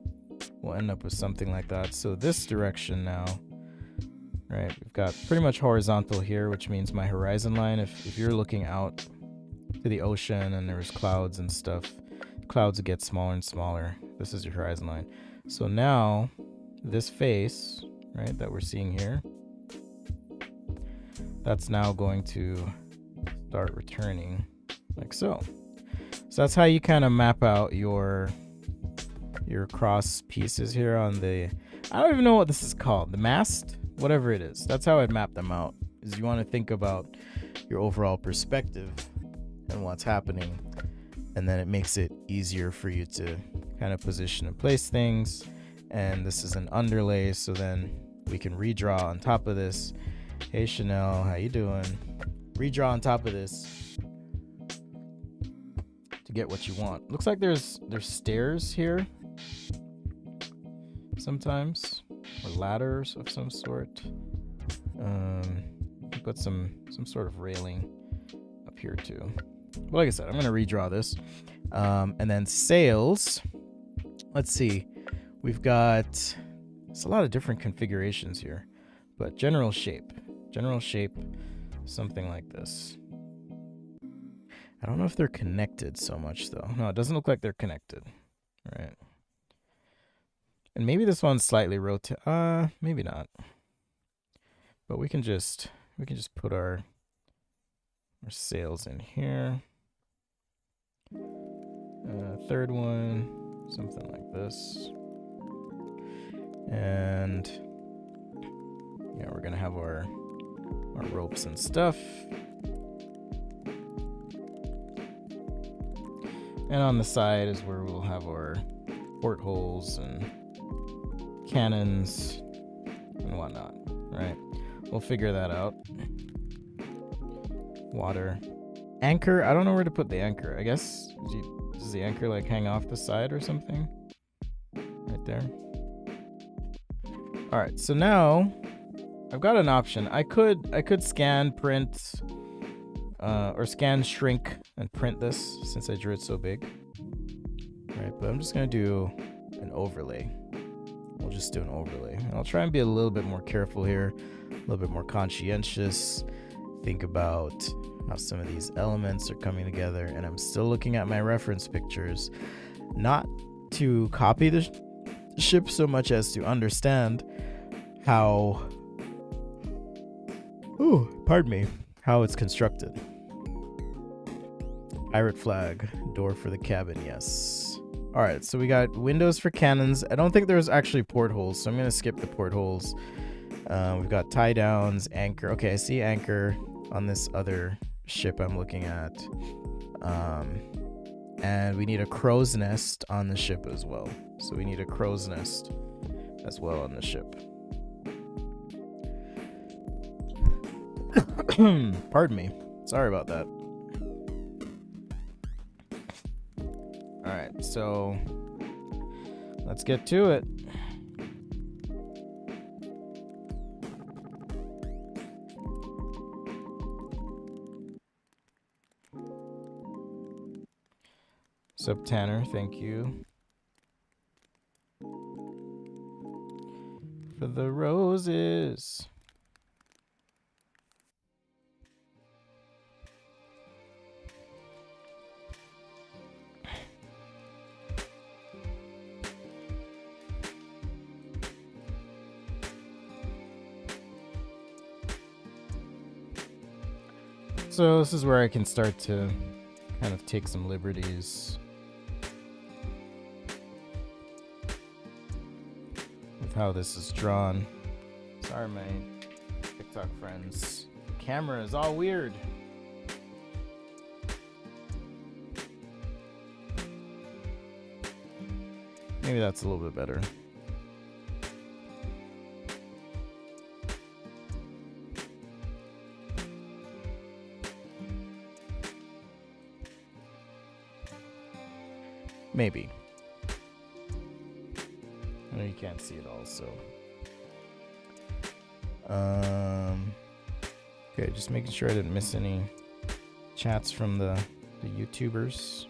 we'll end up with something like that. So this direction now, right, we've got pretty much horizontal here, which means my horizon line, if you're looking out to the ocean and there's clouds and stuff, clouds get smaller and smaller. This is your horizon line. So now this face, right, that we're seeing here, that's now going to start returning like so. So that's how you kind of map out your cross pieces here on the, I don't even know what this is called, the mast, whatever it is. That's how I'd map them out, is you want to think about your overall perspective and what's happening, and then it makes it easier for you to kind of position and place things. And this is an underlay, so then we can redraw on top of this. Hey Chanel, how you doing? Redraw on top of this to get what you want. Looks like there's stairs here sometimes, or ladders of some sort. Put some sort of railing up here too. Well, like I said, I'm gonna redraw this. And then sails, let's see, we've got, it's a lot of different configurations here, but general shape, something like this. I don't know if they're connected so much though. No, it doesn't look like they're connected. All right. And maybe this one's slightly maybe not. But we can just put our sails in here. Third one, something like this. And yeah, we're gonna have our ropes and stuff. And on the side is where we'll have our portholes and cannons and whatnot, right? We'll figure that out. Water. Anchor, I don't know where to put the anchor. I guess, does the anchor like hang off the side or something? Right there. All right, so now I've got an option. I could scan, print, or scan, shrink, and print this since I drew it so big. Right, but I'm just gonna do an overlay. We'll just do an overlay. And I'll try and be a little bit more careful here, a little bit more conscientious. Think about how some of these elements are coming together, and I'm still looking at my reference pictures, not to copy the ship so much as to understand how, how it's constructed. Pirate flag, door for the cabin, yes. All right, so we got windows for cannons. I don't think there's actually portholes, so I'm gonna skip the portholes. We've got tie downs, anchor. Okay, I see anchor on this other ship I'm looking at. And we need a crow's nest on the ship as well. So we need a crow's nest as well on the ship. Pardon me. Sorry about that. All right, so let's get to it. Sub Tanner, thank you for the roses. So this is where I can start to kind of take some liberties with how this is drawn. Sorry, my TikTok friends. The camera is all weird. Maybe that's a little bit better. Maybe. I know you can't see it all, so. Okay, just making sure I didn't miss any chats from the YouTubers.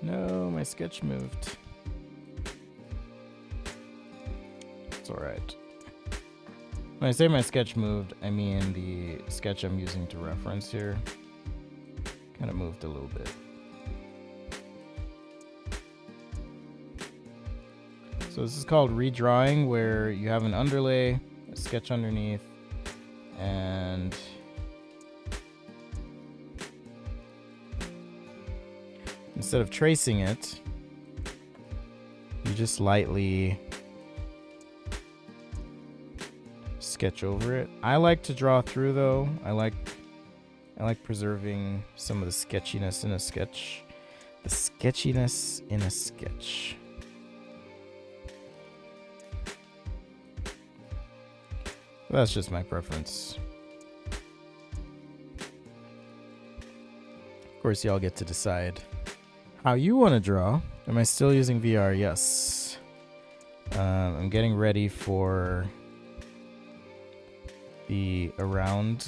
No, my sketch moved. It's alright. When I say my sketch moved, I mean the sketch I'm using to reference here kind of moved a little bit. So this is called redrawing, where you have an underlay, a sketch underneath, and instead of tracing it, you just lightly sketch over it. I like to draw through though. I like preserving some of the sketchiness in a sketch. The sketchiness in a sketch. That's just my preference. Of course, y'all get to decide how you want to draw. Am I still using VR? Yes. I'm getting ready for the Around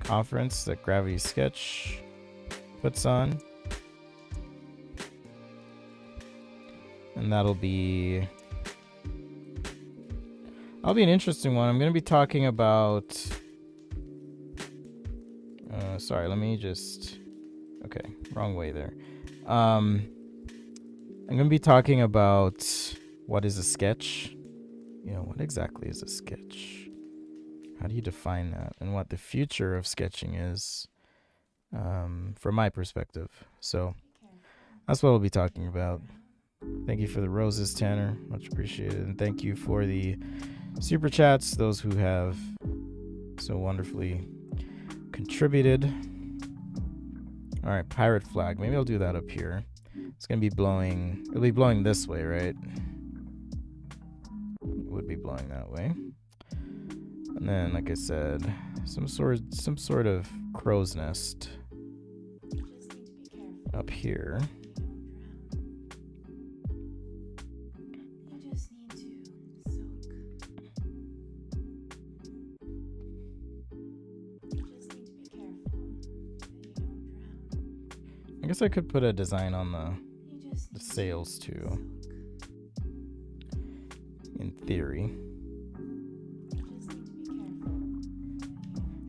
conference that Gravity Sketch puts on. And that'll be an interesting one. I'm going to be talking about sorry, let me just okay, wrong way there. I'm going to be talking about what is a sketch. You know, what exactly is a sketch? How do you define that? And what the future of sketching is from my perspective. So that's what we'll be talking about. Thank you for the roses, Tanner. Much appreciated. And thank you for the super chats, those who have so wonderfully contributed. All right, pirate flag. Maybe I'll do that up here. It's going to be blowing. It'll be blowing this way, right? It would be blowing that way. And then, like I said, some sort of crow's nest up here. I guess I could put a design on the sails too, in theory.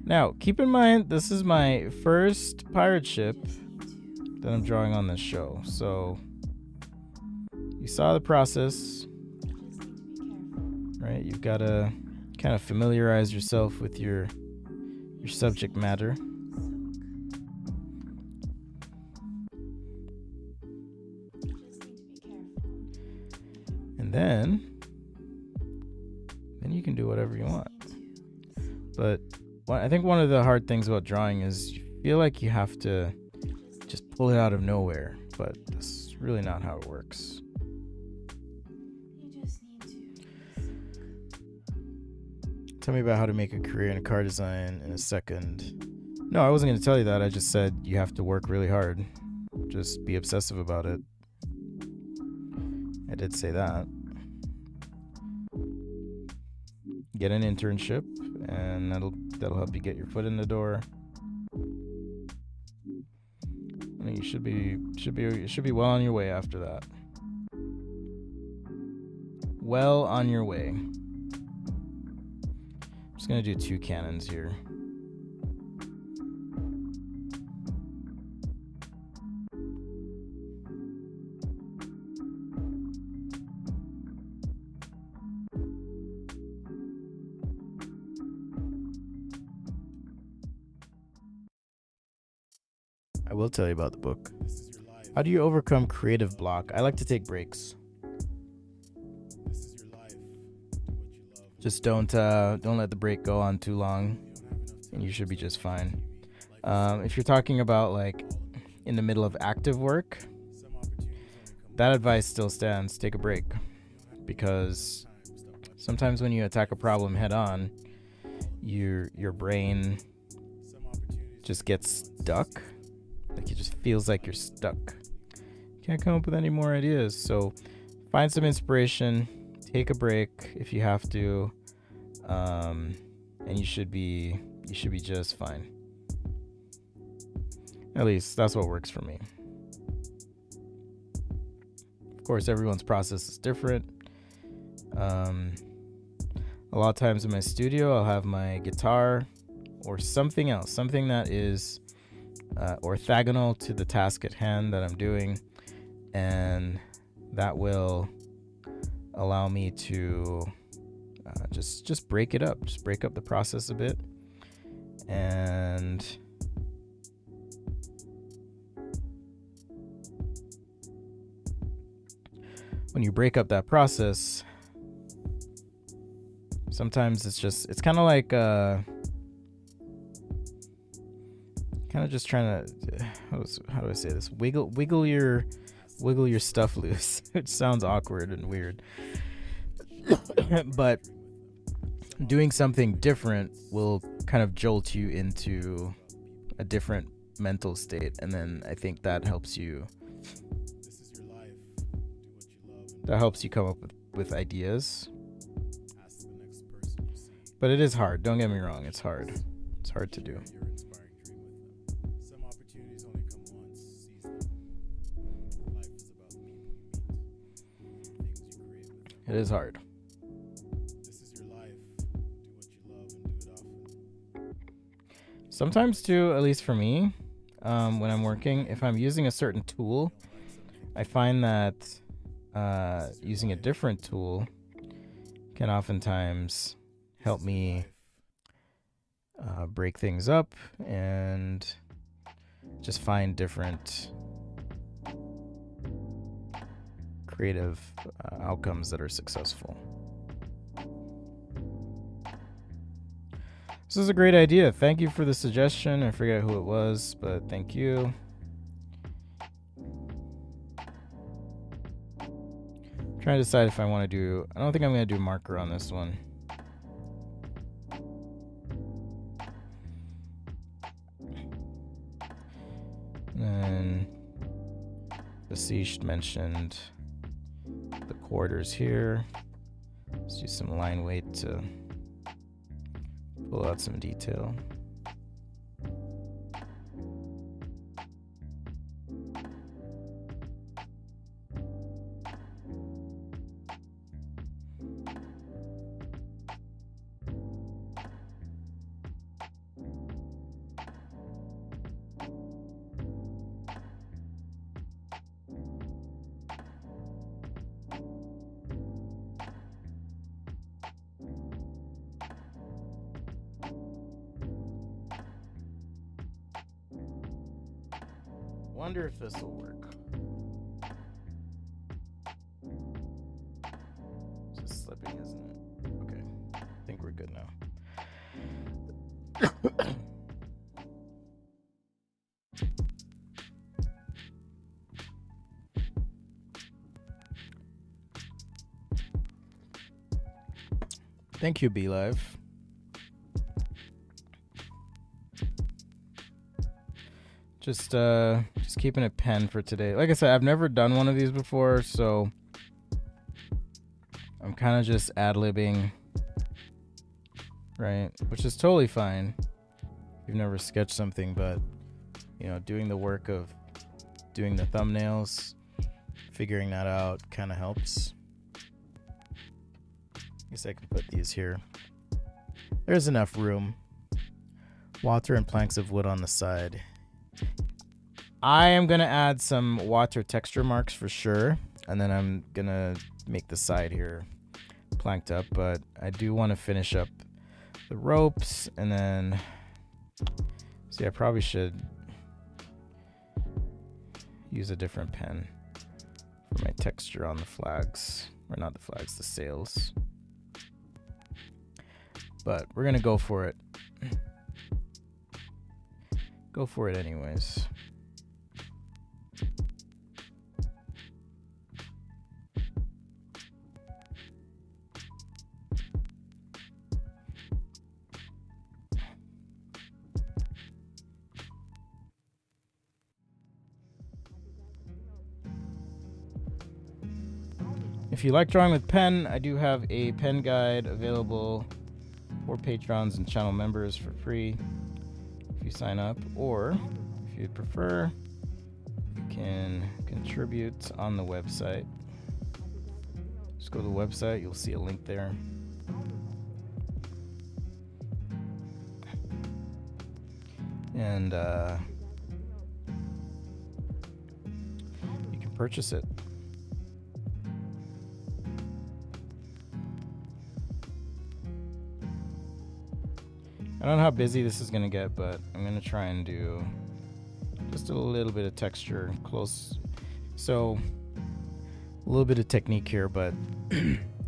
Now, keep in mind, this is my first pirate ship that I'm drawing on this show. So, you saw the process, right? You've got to kind of familiarize yourself with your subject matter. And then you can do whatever you want. But I think one of the hard things about drawing is you feel like you have to just pull it out of nowhere, but that's really not how it works. Tell me about how to make a career in car design in a second. No, I wasn't going to tell you that. I just said you have to work really hard. Just be obsessive about it. I did say that. Get an internship, and that'll help you get your foot in the door. I mean, you should be well on your way after that. Well on your way. I'm just gonna do 2 cannons here. I will tell you about the book. How do you overcome creative block? I like to take breaks. Just don't let the break go on too long, and you should be just fine. If you're talking about like in the middle of active work, that advice still stands. Take a break, because sometimes when you attack a problem head on, your brain just gets stuck. Like it just feels like you're stuck. Can't come up with any more ideas. So find some inspiration, take a break if you have to, and you should be just fine. At least that's what works for me. Of course, everyone's process is different. A lot of times in my studio, I'll have my guitar or something else, something that is orthogonal to the task at hand that I'm doing, and that will allow me to just break it up, just break up the process a bit. And when you break up that process, sometimes it's kind of like kind of just trying to how do I say this, wiggle your stuff loose. It sounds awkward and weird. But doing something different will kind of jolt you into a different mental state, and then I think that helps you come up with ideas. But it is hard, don't get me wrong, it's hard to do. It is hard. Sometimes too, at least for me, when I'm working, if I'm using a certain tool, I find that using a different tool can oftentimes help me break things up and just find different creative outcomes that are successful. This is a great idea. Thank you for the suggestion. I forget who it was, but thank you. I'm trying to decide if I want to do... I don't think I'm going to do marker on this one. And Basish mentioned the quarters here. Let's use some line weight to pull out some detail. Wonder if this will work. It's just slipping, isn't it? Okay, I think we're good now. Thank you, BeLive. Just keeping a pen for today. Like I said, I've never done one of these before, so I'm kind of just ad-libbing, right? Which is totally fine. You've never sketched something, but you know, doing the work of doing the thumbnails, figuring that out kind of helps. I guess I can put these here. There's enough room. Water and planks of wood on the side. I am going to add some water texture marks for sure, and then I'm going to make the side here planked up, but I do want to finish up the ropes, and then see, I probably should use a different pen for my texture on the flags, or not the flags, the sails. But we're going to go for it. go for it anyways. If you like drawing with pen, I do have a pen guide available for patrons and channel members for free if you sign up, or if you'd prefer, you can contribute on the website. Just go to the website, you'll see a link there. And you can purchase it. I don't know how busy this is going to get, but I'm going to try and do just a little bit of texture close. So a little bit of technique here, but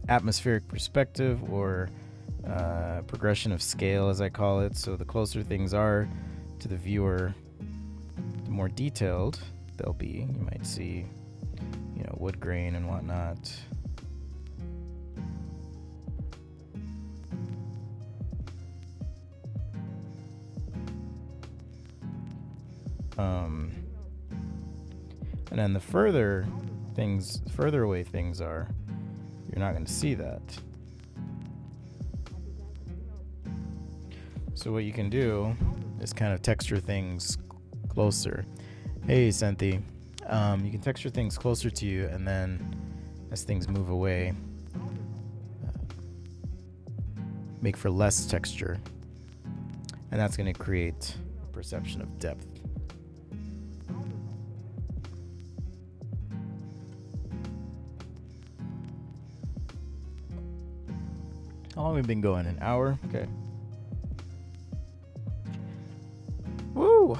atmospheric perspective, or progression of scale, as I call it. So the closer things are to the viewer, the more detailed they'll be. You might see, wood grain and whatnot. And then the further away things are, you're not going to see that. So what you can do is kind of texture things closer. Hey, Senthi. You can texture things closer to you, and then as things move away, make for less texture. And that's going to create a perception of depth. How long have we been going? An hour? Okay. Woo!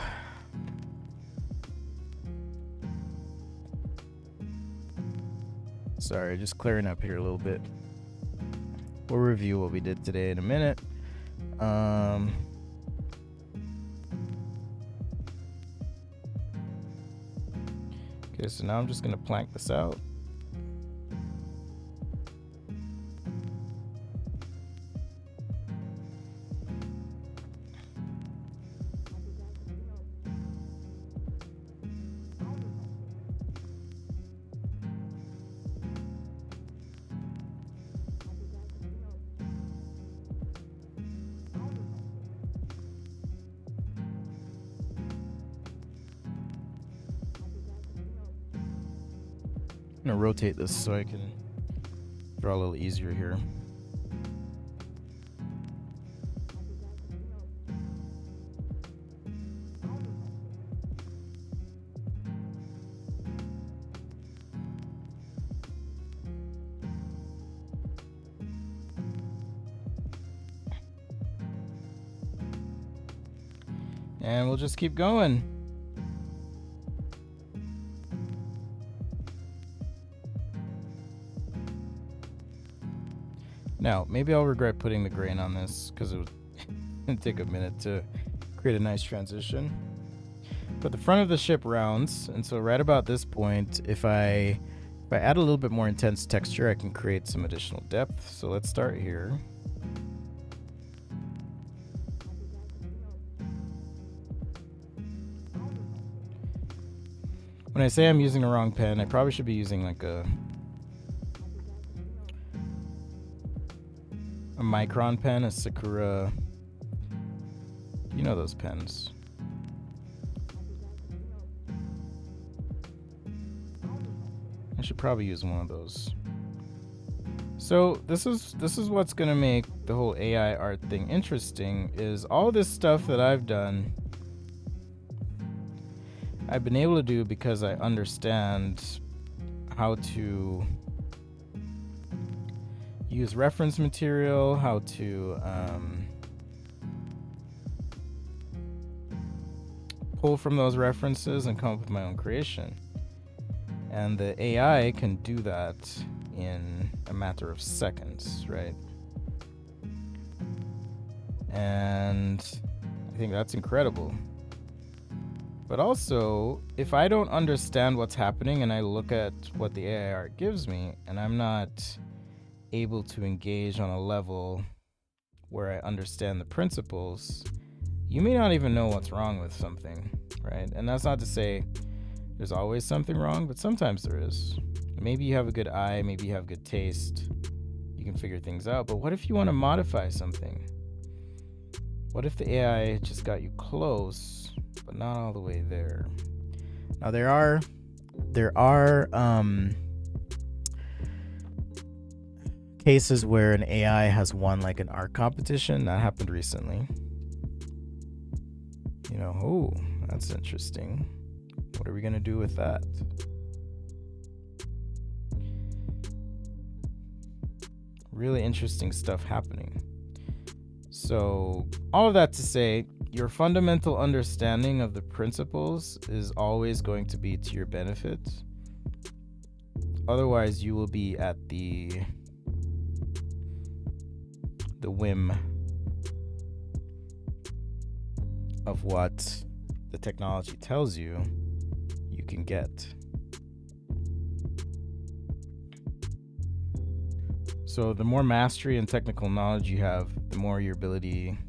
Sorry, just clearing up here a little bit. We'll review what we did today in a minute. Okay, so now I'm just going to plank this out. I'm gonna rotate this so I can draw a little easier here. And we'll just keep going. Now, maybe I'll regret putting the grain on this because it would take a minute to create a nice transition. But the front of the ship rounds, and so right about this point, if I add a little bit more intense texture, I can create some additional depth. So let's start here. When I say I'm using the wrong pen, I probably should be using like a micron pen, a Sakura. You know those pens. I should probably use one of those. So this is what's gonna make the whole AI art thing interesting, is all this stuff that I've done, I've been able to do because I understand how to use reference material, how to pull from those references and come up with my own creation. And the AI can do that in a matter of seconds, right? And I think that's incredible. But also, if I don't understand what's happening and I look at what the AI art gives me and I'm not able to engage on a level where I understand the principles, you may not even know what's wrong with something, right? And that's not to say there's always something wrong, but sometimes there is. Maybe you have a good eye, maybe you have good taste, you can figure things out. But what if you want to modify something? What if the AI just got you close, but not all the way there? Now there are cases where an AI has won like an art competition. That happened recently. Oh, that's interesting. What are we gonna do with that? Really interesting stuff happening. So, all of that to say, your fundamental understanding of the principles is always going to be to your benefit. Otherwise, you will be at the whim of what the technology tells you can get. So the more mastery and technical knowledge you have, the more your ability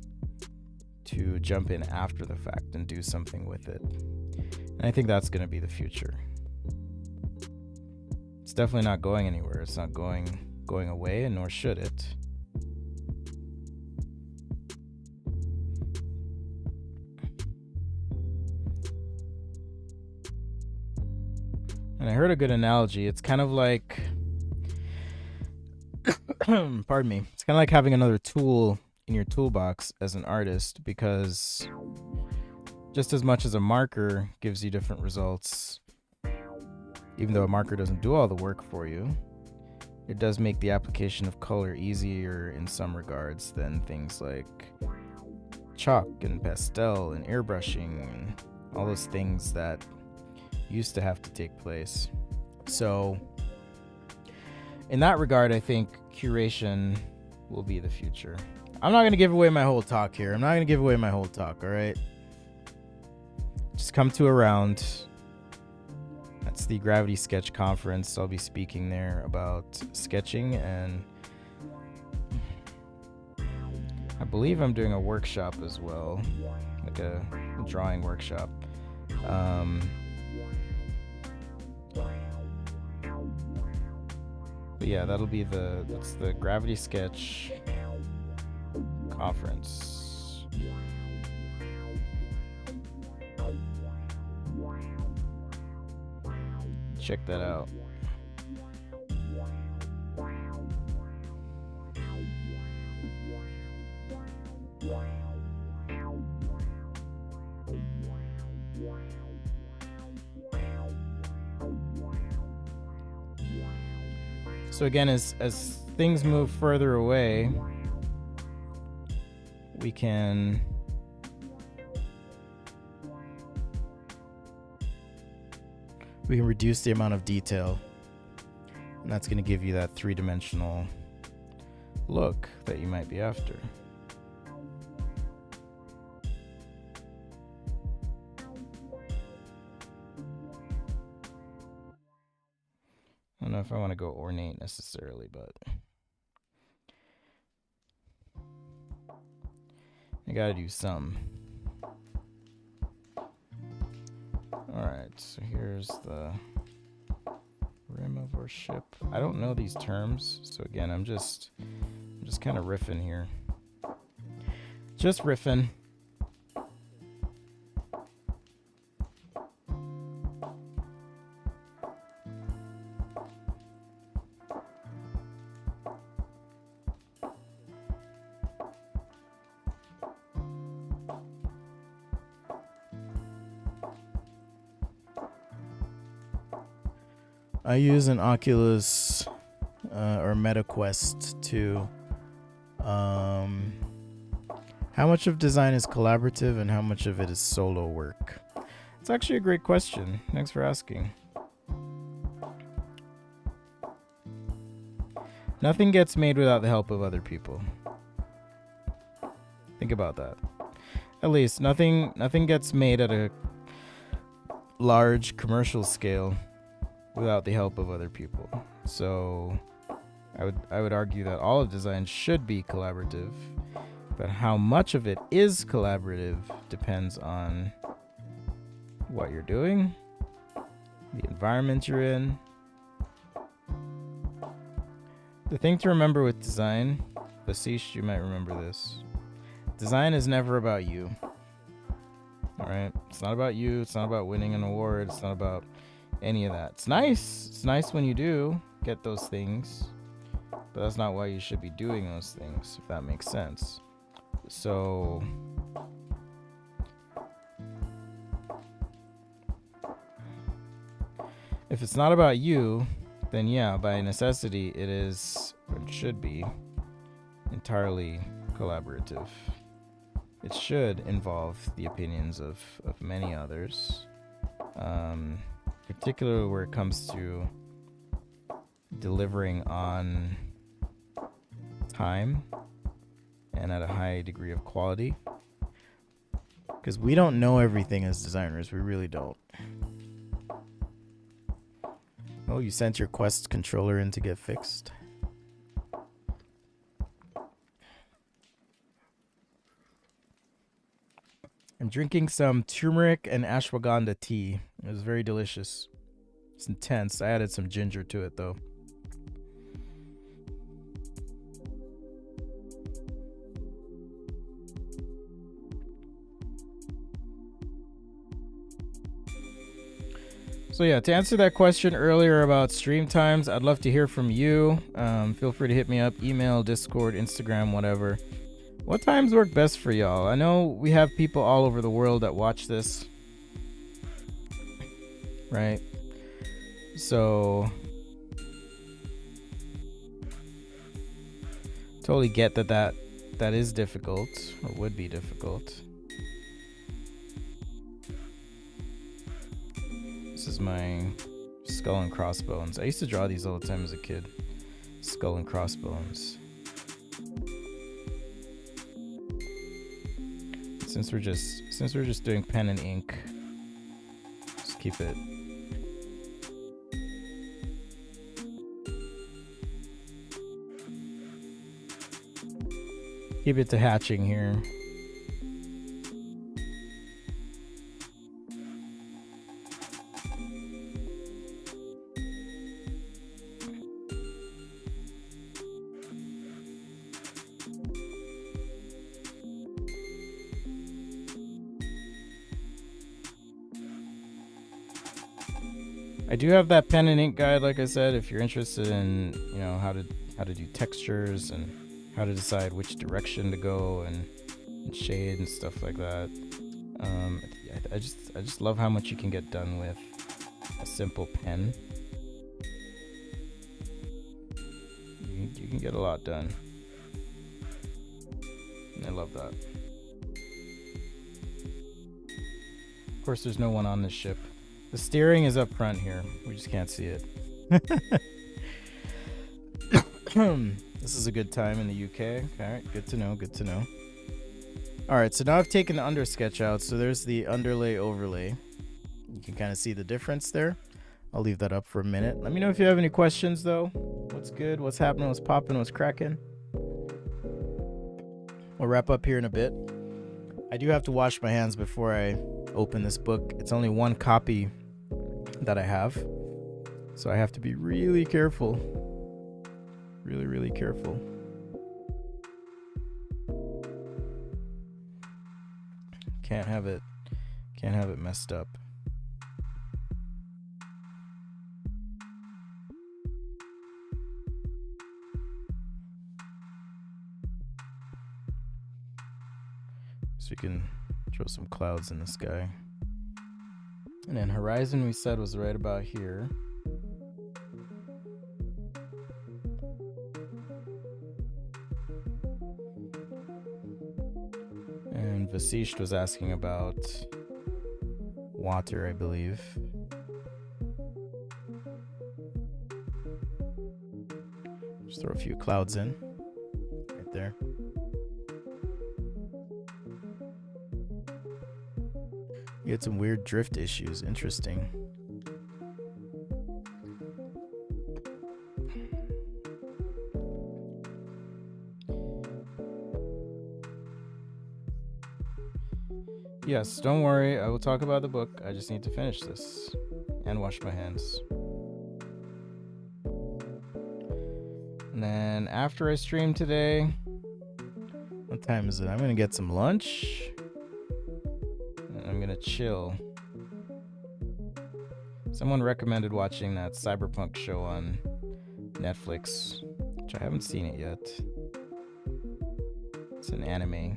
to jump in after the fact and do something with it. And I think that's going to be the future. It's definitely not going anywhere. It's not going away, and nor should it. And I heard a good analogy. It's kind of like pardon me. It's kind of like having another tool in your toolbox as an artist, because just as much as a marker gives you different results, even though a marker doesn't do all the work for you, it does make the application of color easier in some regards than things like chalk and pastel and airbrushing and all those things that used to have to take place. So in that regard, I think curation will be the future. I'm not going to give away my whole talk here. All right? Just come to a round. That's the Gravity Sketch Conference. I'll be speaking there about sketching, and I believe I'm doing a workshop as well, like a drawing workshop. But yeah, that's the Gravity Sketch Conference. Check that out. So again, as things move further away, we can reduce the amount of detail, and that's going to give you that three-dimensional look that you might be after. I don't know if I want to go ornate necessarily, but I gotta do some. Alright, so here's the rim of our ship. I don't know these terms, so again, I'm just kind of riffing here. Just riffing. I use an Oculus or MetaQuest 2. How much of design is collaborative and how much of it is solo work? It's actually a great question. Thanks for asking. Nothing gets made without the help of other people. Think about that. At least nothing gets made at a large commercial scale without the help of other people. So I would argue that all of design should be collaborative, but how much of it is collaborative depends on what you're doing, the environment you're in. The thing to remember with design, Vasish, you might remember this. Design is never about you. All right? It's not about you. It's not about winning an award. It's not about any of that. It's nice. It's nice when you do get those things, but that's not why you should be doing those things, if that makes sense. So if it's not about you, then yeah, by necessity, it is, or it should be, entirely collaborative. It should involve the opinions of many others, particularly where it comes to delivering on time and at a high degree of quality. Because we don't know everything as designers. We really don't. Oh, you sent your Quest controller in to get fixed? I'm drinking some turmeric and ashwagandha tea. It was very delicious. It's intense. I added some ginger to it, though. So yeah, to answer that question earlier about stream times, I'd love to hear from you. Feel free to hit me up, email, Discord, Instagram, whatever. What times work best for y'all? I know we have people all over the world that watch this, right? So totally get that is difficult, or would be difficult. This is my skull and crossbones. I used to draw these all the time as a kid. Skull and crossbones. Since we're just doing pen and ink, just keep it. Keep it to hatching here. I do have that pen and ink guide, like I said, if you're interested in, you know, how to do textures and how to decide which direction to go and shade and stuff like that. I just love how much you can get done with a simple pen. You can get a lot done. And I love that. Of course, there's no one on this ship. The steering is up front here. We just can't see it. This is a good time in the UK. Alright, good to know, good to know. Alright, so now I've taken the under sketch out. So there's the underlay overlay. You can kind of see the difference there. I'll leave that up for a minute. Let me know if you have any questions though. What's good? What's happening? What's popping? What's cracking? We'll wrap up here in a bit. I do have to wash my hands before I open this book. It's only one copy that I have, so I have to be really careful. Really careful. Can't have it messed up. So we can throw some clouds in the sky. And then horizon we said was right about here. And Vasish was asking about water, I believe. Just throw a few clouds in right there. You had some weird drift issues. Interesting. Yes, don't worry. I will talk about the book. I just need to finish this and wash my hands. And then after I stream today, what time is it? I'm gonna get some lunch. And I'm gonna chill. Someone recommended watching that cyberpunk show on Netflix, which I haven't seen it yet. It's an anime.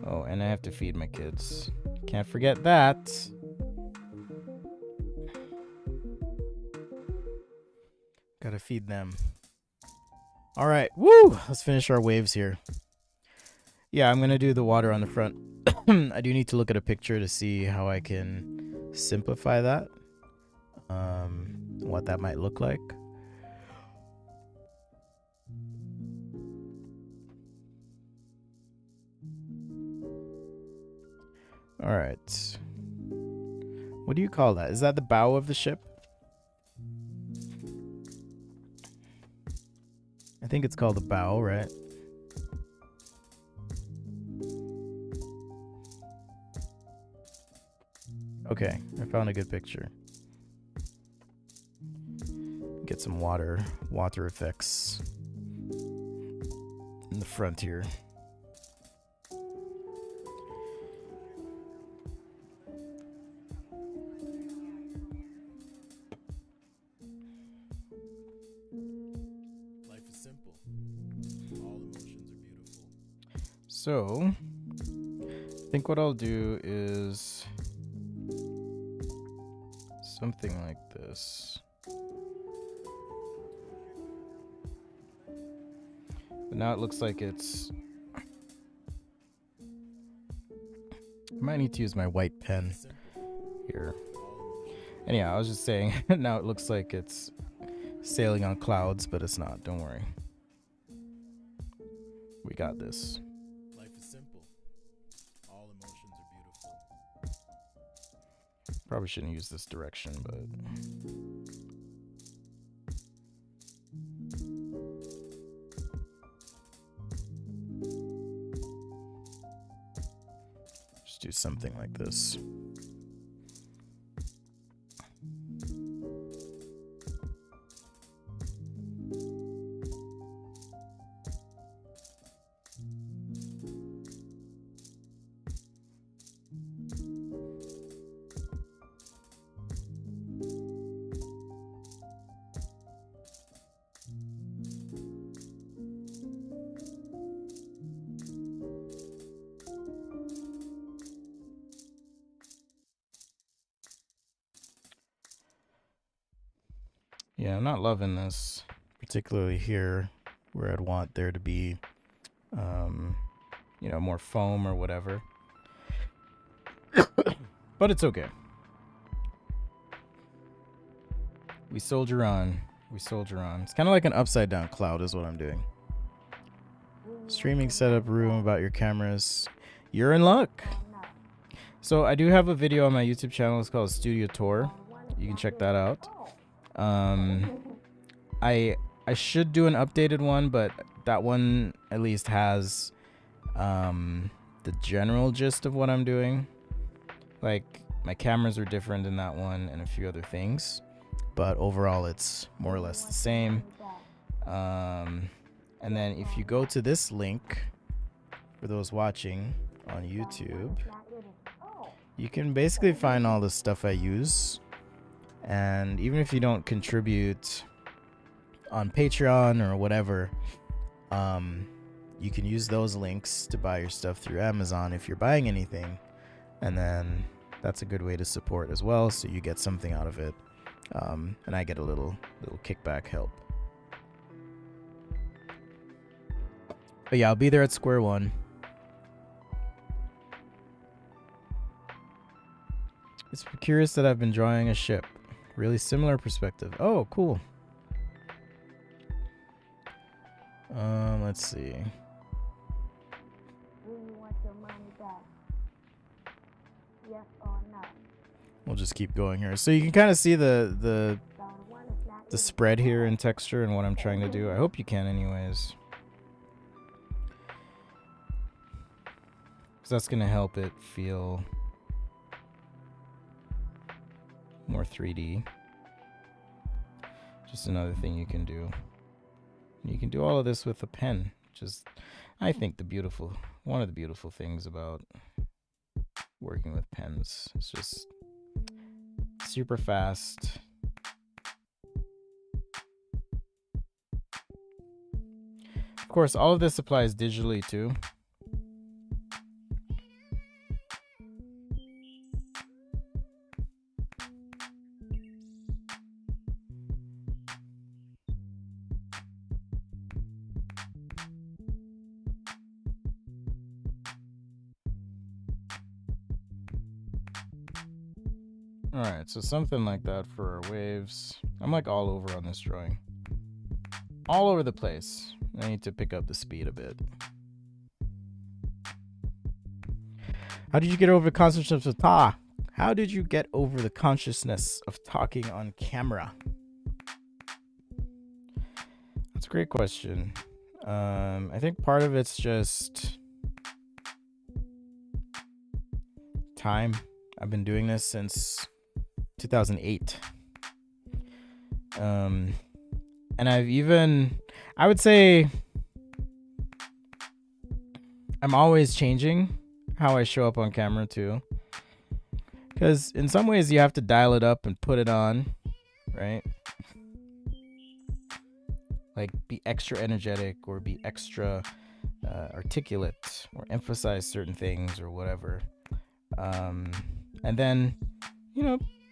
Oh, and I have to feed my kids. Can't forget that. Gotta feed them. All right, woo! Let's finish our waves here. Yeah, I'm gonna do the water on the front. I do need to look at a picture to see how I can simplify that. What that might look like. All right. What do you call that? Is that the bow of the ship? I think it's called the bow, right? Okay, I found a good picture. Get some water effects in the front here. Life is simple. All emotions are beautiful. So, I think what I'll do is something like this. But now it looks like it's... I might need to use my white pen here. Anyhow, I was just saying, now it looks like it's sailing on clouds, but it's not. Don't worry. We got this. Life is simple. All emotions are beautiful. Probably shouldn't use this direction, but... just do something like this. Yeah, I'm not loving this, particularly here, where I'd want there to be, you know, more foam or whatever. But it's okay. We soldier on. We soldier on. It's kind of like an upside down cloud is what I'm doing. Streaming setup room about your cameras. You're in luck. So I do have a video on my YouTube channel. It's called Studio Tour. You can check that out. I should do an updated one, but that one at least has the general gist of what I'm doing. Like, my cameras are different in that one and a few other things, but overall it's more or less the same. And then if you go to this link, for those watching on YouTube, you can basically find all the stuff I use. And even if you don't contribute on Patreon or whatever, you can use those links to buy your stuff through Amazon if you're buying anything. And then that's a good way to support as well, so you get something out of it. And I get a little kickback help. But yeah, I'll be there at square one. It's curious that I've been drawing a ship. Really similar perspective. Oh, cool. Let's see. you want your money back? Yes or no? We'll just keep going here. So you can kind of see the spread here in texture and what I'm trying to do. I hope you can anyways. Because that's going to help it feel more 3D. Just another thing you can do. You can do all of this with a pen, which is, I think, one of the beautiful things about working with pens. It's just super fast. Of course, all of this applies digitally too. Alright, so something like that for our waves. I'm like all over on this drawing. All over the place. I need to pick up the speed a bit. How did you get over the consciousness of How did you get over the consciousness of talking on camera? That's a great question. I think part of it's just time. I've been doing this since 2008. And I would say I'm always changing how I show up on camera too. Because in some ways you have to dial it up and put it on, right? Like be extra energetic or be extra articulate or emphasize certain things or whatever. And then,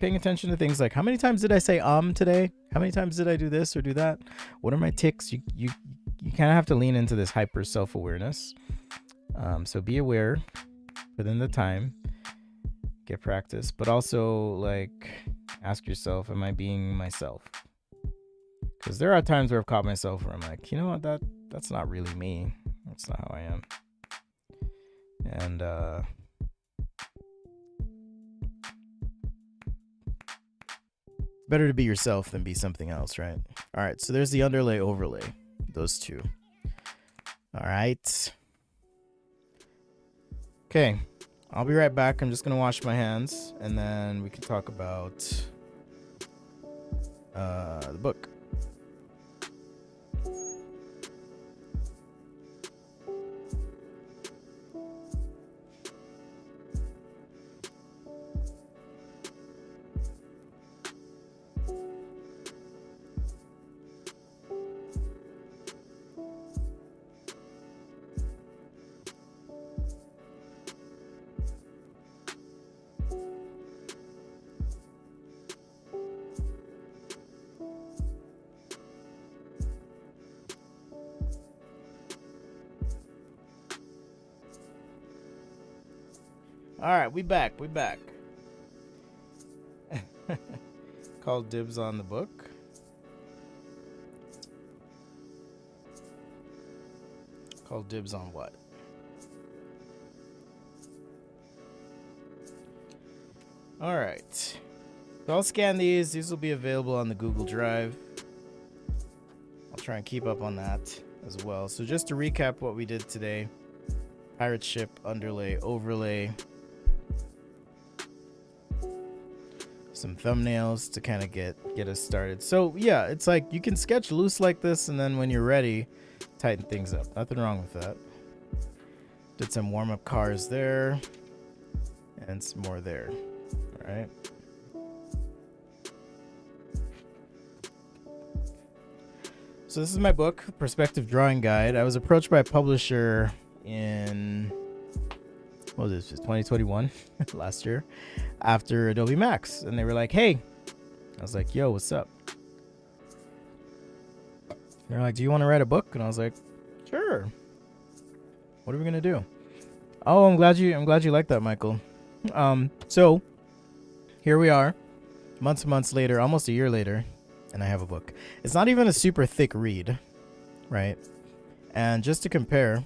paying attention to things like how many times did I say today? How many times did I do this or do that? What are my tics? You kind of have to lean into this hyper self-awareness. So be aware within the time, get practice, but also like ask yourself, am I being myself? Because there are times where I've caught myself where I'm like, you know what, that's not really me. That's not how I am. And better to be yourself than be something else, right? All right, so there's the underlay, overlay, those two. All right. Okay, I'll be right back. I'm just gonna wash my hands, and then we can talk about the book. All right, we back. Called dibs on the book. Called dibs on what? All right. So I'll scan these. These will be available on the Google Drive. I'll try and keep up on that as well. So just to recap what we did today. Pirate ship, underlay, overlay. Some thumbnails to kind of get us started. So yeah, it's like you can sketch loose like this, and then when you're ready, tighten things up. Nothing wrong with that. Did some warm-up cars there and some more there. All right. So this is my book, Perspective Drawing Guide. I was approached by a publisher in, what was this, 2021, last year, after Adobe Max. And they were like, hey. I was like, yo, what's up? They're like, do you want to write a book? And I was like, sure. What are we going to do? Oh, I'm glad you like that, Michael. So here we are, months later, almost a year later, and I have a book. It's not even a super thick read, right? And just to compare,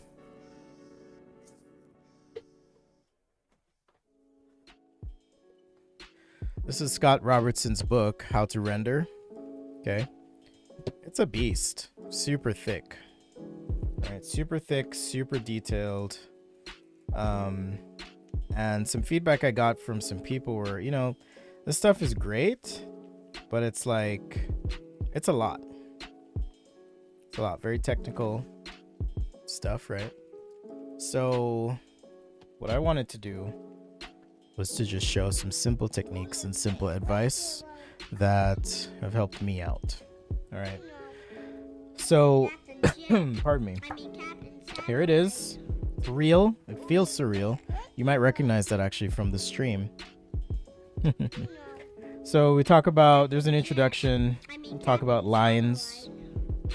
This is Scott Robertson's book, How to Render. Okay. It's a beast. Super thick. All right, super thick, super detailed. And some feedback I got from some people were, this stuff is great, but it's like, it's a lot. It's a lot. Very technical stuff, right? So what I wanted to do was to just show some simple techniques and simple advice that have helped me out. All right. So, pardon me. Here it is. It's real. It feels surreal. You might recognize that actually from the stream. So we talk about, there's an introduction. We'll talk about lines.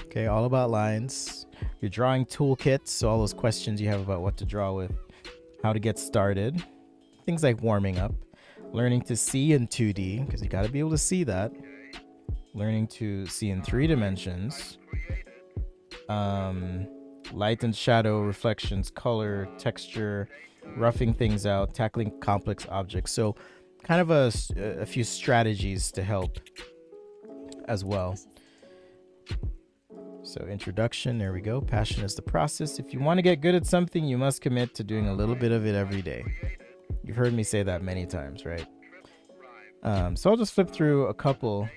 Okay, all about lines. Your drawing toolkit. So all those questions you have about what to draw with, how to get started. Things like warming up. Learning to see in 2D, because you got to be able to see that. Learning to see in 3 dimensions. Light and shadow, reflections, color, texture, roughing things out, tackling complex objects. So kind of a few strategies to help as well. So introduction, there we go. Passion is the process. If you want to get good at something, you must commit to doing a little bit of it every day. You've heard me say that many times, right? So I'll just flip through a couple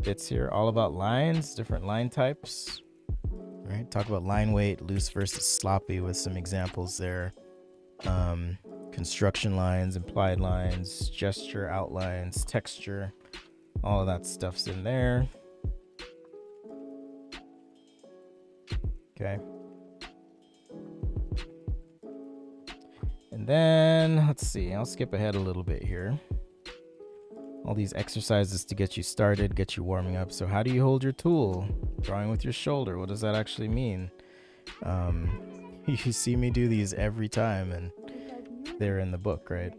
bits here, all about lines, different line types. Right, talk about line weight, loose versus sloppy with some examples there. Construction lines, implied lines, gesture, outlines, texture, all of that stuff's in there. Okay. And then, let's see, I'll skip ahead a little bit here. All these exercises to get you started, get you warming up. So how do you hold your tool? Drawing with your shoulder. What does that actually mean? You see me do these every time, and they're in the book, right?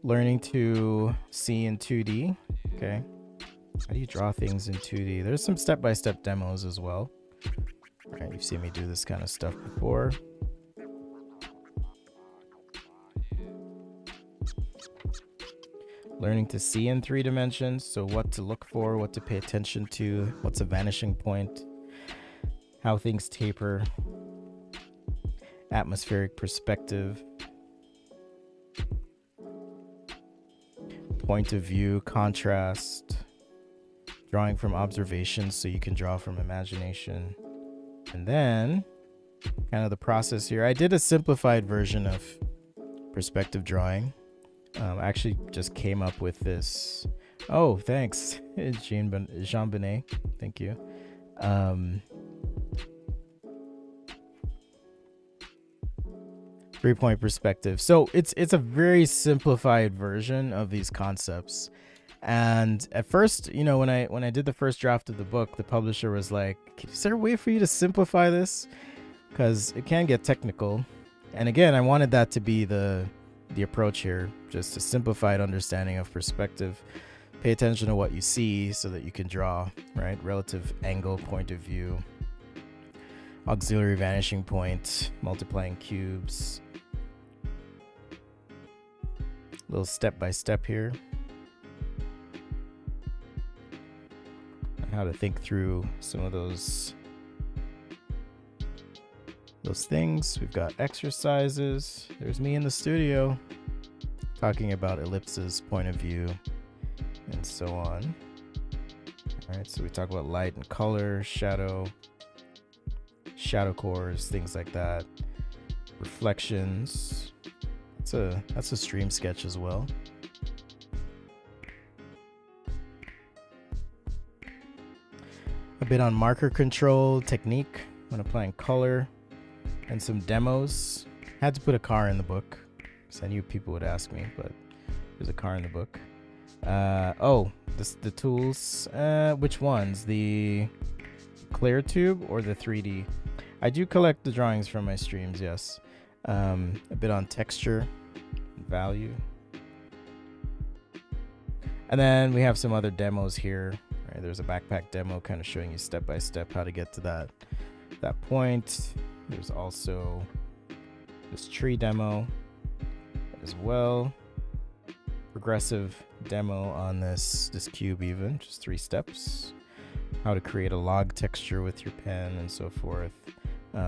Learning to see in 2D. Okay. How do you draw things in 2D? There's some step-by-step demos as well. All right, you've seen me do this kind of stuff before. Learning to see in 3 dimensions, so what to look for, what to pay attention to, what's a vanishing point, how things taper, atmospheric perspective, point of view, contrast, drawing from observations so you can draw from imagination. And then, kind of the process here. I did a simplified version of perspective drawing. I actually just came up with this. Oh, thanks, Jean Benet. Thank you. 3-point perspective. So it's a very simplified version of these concepts. And at first, when I did the first draft of the book, the publisher was like, "Is there a way for you to simplify this? Because it can get technical." And again, I wanted that to be the approach here, just a simplified understanding of perspective. Pay attention to what you see so that you can draw, right? Relative angle, point of view, auxiliary vanishing point, multiplying cubes. Little step by step here. How to think through some of those things. We've got exercises. There's me in the studio talking about ellipses, point of view, and so on. All right, so we talk about light and color, shadow cores, things like that. Reflections. That's a stream sketch as well. A bit on marker control, technique when applying color, and some demos. Had to put a car in the book because I knew people would ask me, but there's a car in the book. The tools. Which ones? The clear tube or the 3D? I do collect the drawings from my streams, yes. A bit on texture, value. And then we have some other demos here. Right, there's a backpack demo kind of showing you step by step how to get to that point. There's also this tree demo, as well. Progressive demo on this cube, even just 3 steps. How to create a log texture with your pen and so forth.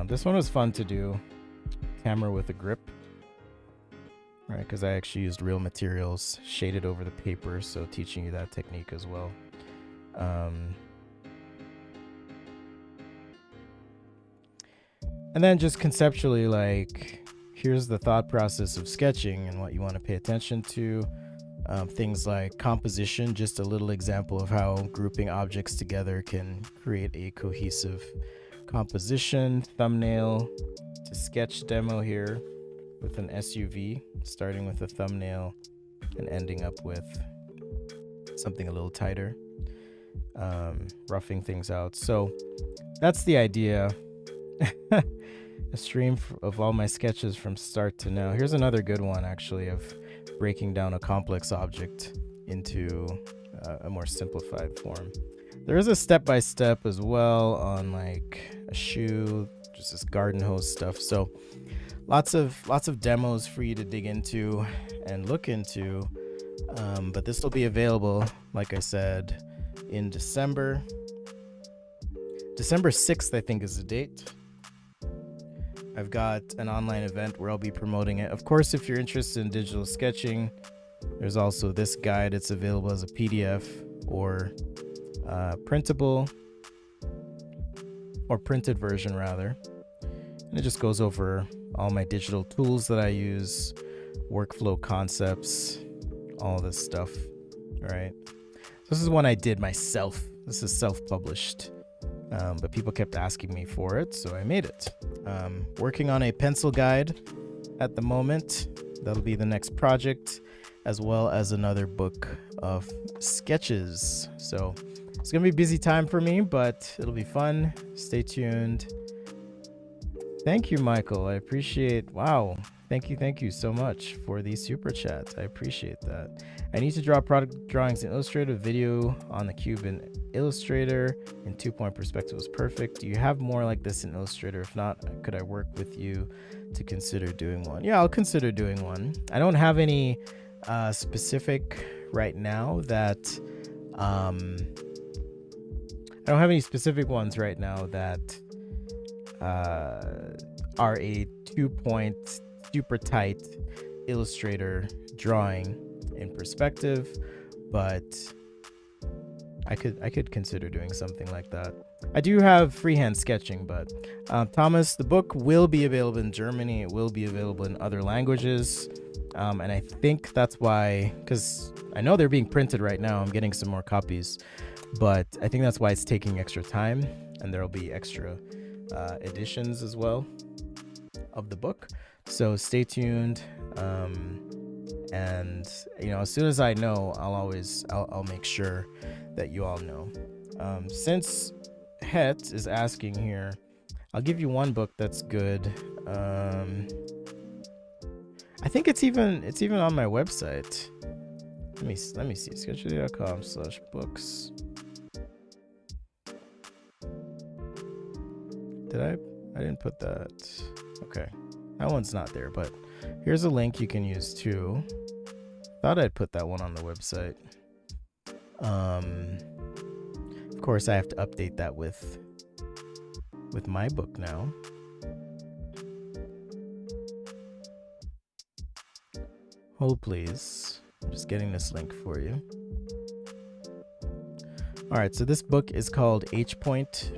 This one was fun to do. Camera with a grip, right? Because I actually used real materials shaded over the paper, so teaching you that technique as well. And then just conceptually, like, here's the thought process of sketching and what you want to pay attention to. Things like composition, just a little example of how grouping objects together can create a cohesive composition. Thumbnail to sketch demo here with an SUV, starting with a thumbnail and ending up with something a little tighter, roughing things out. So that's the idea. A stream of all my sketches from start to now. Here's another good one, actually, of breaking down a complex object into a more simplified form. There is a step-by-step as well on like a shoe, just this garden hose stuff. So lots of demos for you to dig into and look into. But this will be available, like I said, in December. December 6th, I think, is the date. I've got an online event where I'll be promoting it. Of course, if you're interested in digital sketching, there's also this guide. It's available as a PDF or printable, or printed version rather. And it just goes over all my digital tools that I use, workflow concepts, all this stuff. All right. This is one I did myself. This is self-published. But people kept asking me for it, so I made it. Working on a pencil guide at the moment. That'll be the next project, as well as another book of sketches. So it's gonna be a busy time for me, but it'll be fun. Stay tuned. Thank you, Michael. I appreciate. Wow. Thank you so much for these super chats. I appreciate that. I need to draw product drawings in Illustrator. Video on the cube in Illustrator in 2-point perspective was perfect. Do you have more like this in Illustrator? If not, could I work with you to consider doing one? Yeah, I'll consider doing one. I don't have any specific right now that I don't have any specific ones right now that are a 2-point super tight Illustrator drawing in perspective, but I could consider doing something like that. I do have freehand sketching, but Thomas, the book will be available in Germany. It will be available in other languages, and I think that's why, because I know they're being printed right now. I'm getting some more copies, but I think that's why it's taking extra time, and there will be extra editions as well of the book. So stay tuned, and as soon as I know, I'll make sure that you all know. Since Het is asking here, I'll give you one book that's good. I think it's even on my website. Let me see, sketchly.com/books. I didn't put that. Okay. That one's not there, but here's a link you can use too. Thought I'd put that one on the website. Of course, I have to update that with my book now. Hold please. I'm just getting this link for you. All right, so this book is called H-Point,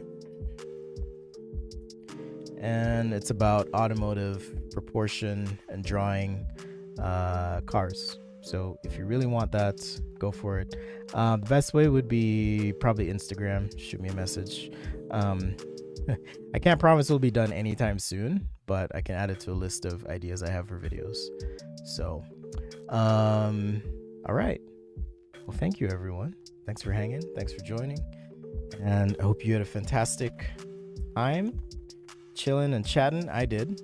and it's about automotive proportion and drawing cars. So if you really want that, go for it. The best way would be probably Instagram. Shoot me a message. I can't promise it'll be done anytime soon, but I can add it to a list of ideas I have for videos. So, all right. Well, thank you, everyone. Thanks for hanging. Thanks for joining. And I hope you had a fantastic time chilling and chatting. I did.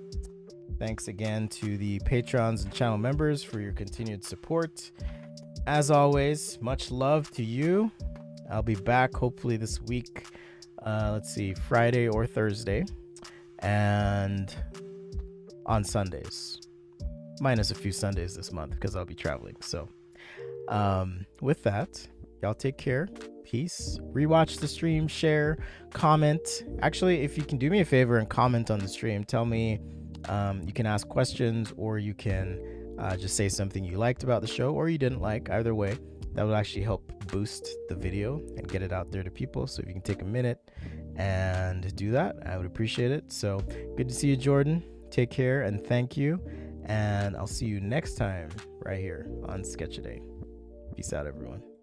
Thanks again to the patrons and channel members for your continued support. As always, much love to you. I'll be back hopefully this week. Let's see, Friday or Thursday, and on Sundays. minus a few Sundays this month because I'll be traveling. So, with that, y'all take care. Peace. Rewatch the stream, share, comment. Actually, if you can do me a favor and comment on the stream, tell me. You can ask questions, or you can just say something you liked about the show or you didn't like. Either way, that would actually help boost the video and get it out there to people. So if you can take a minute and do that, I would appreciate it. So good to see you, Jordan. Take care and thank you. And I'll see you next time right here on Sketch a Day. Peace out, everyone.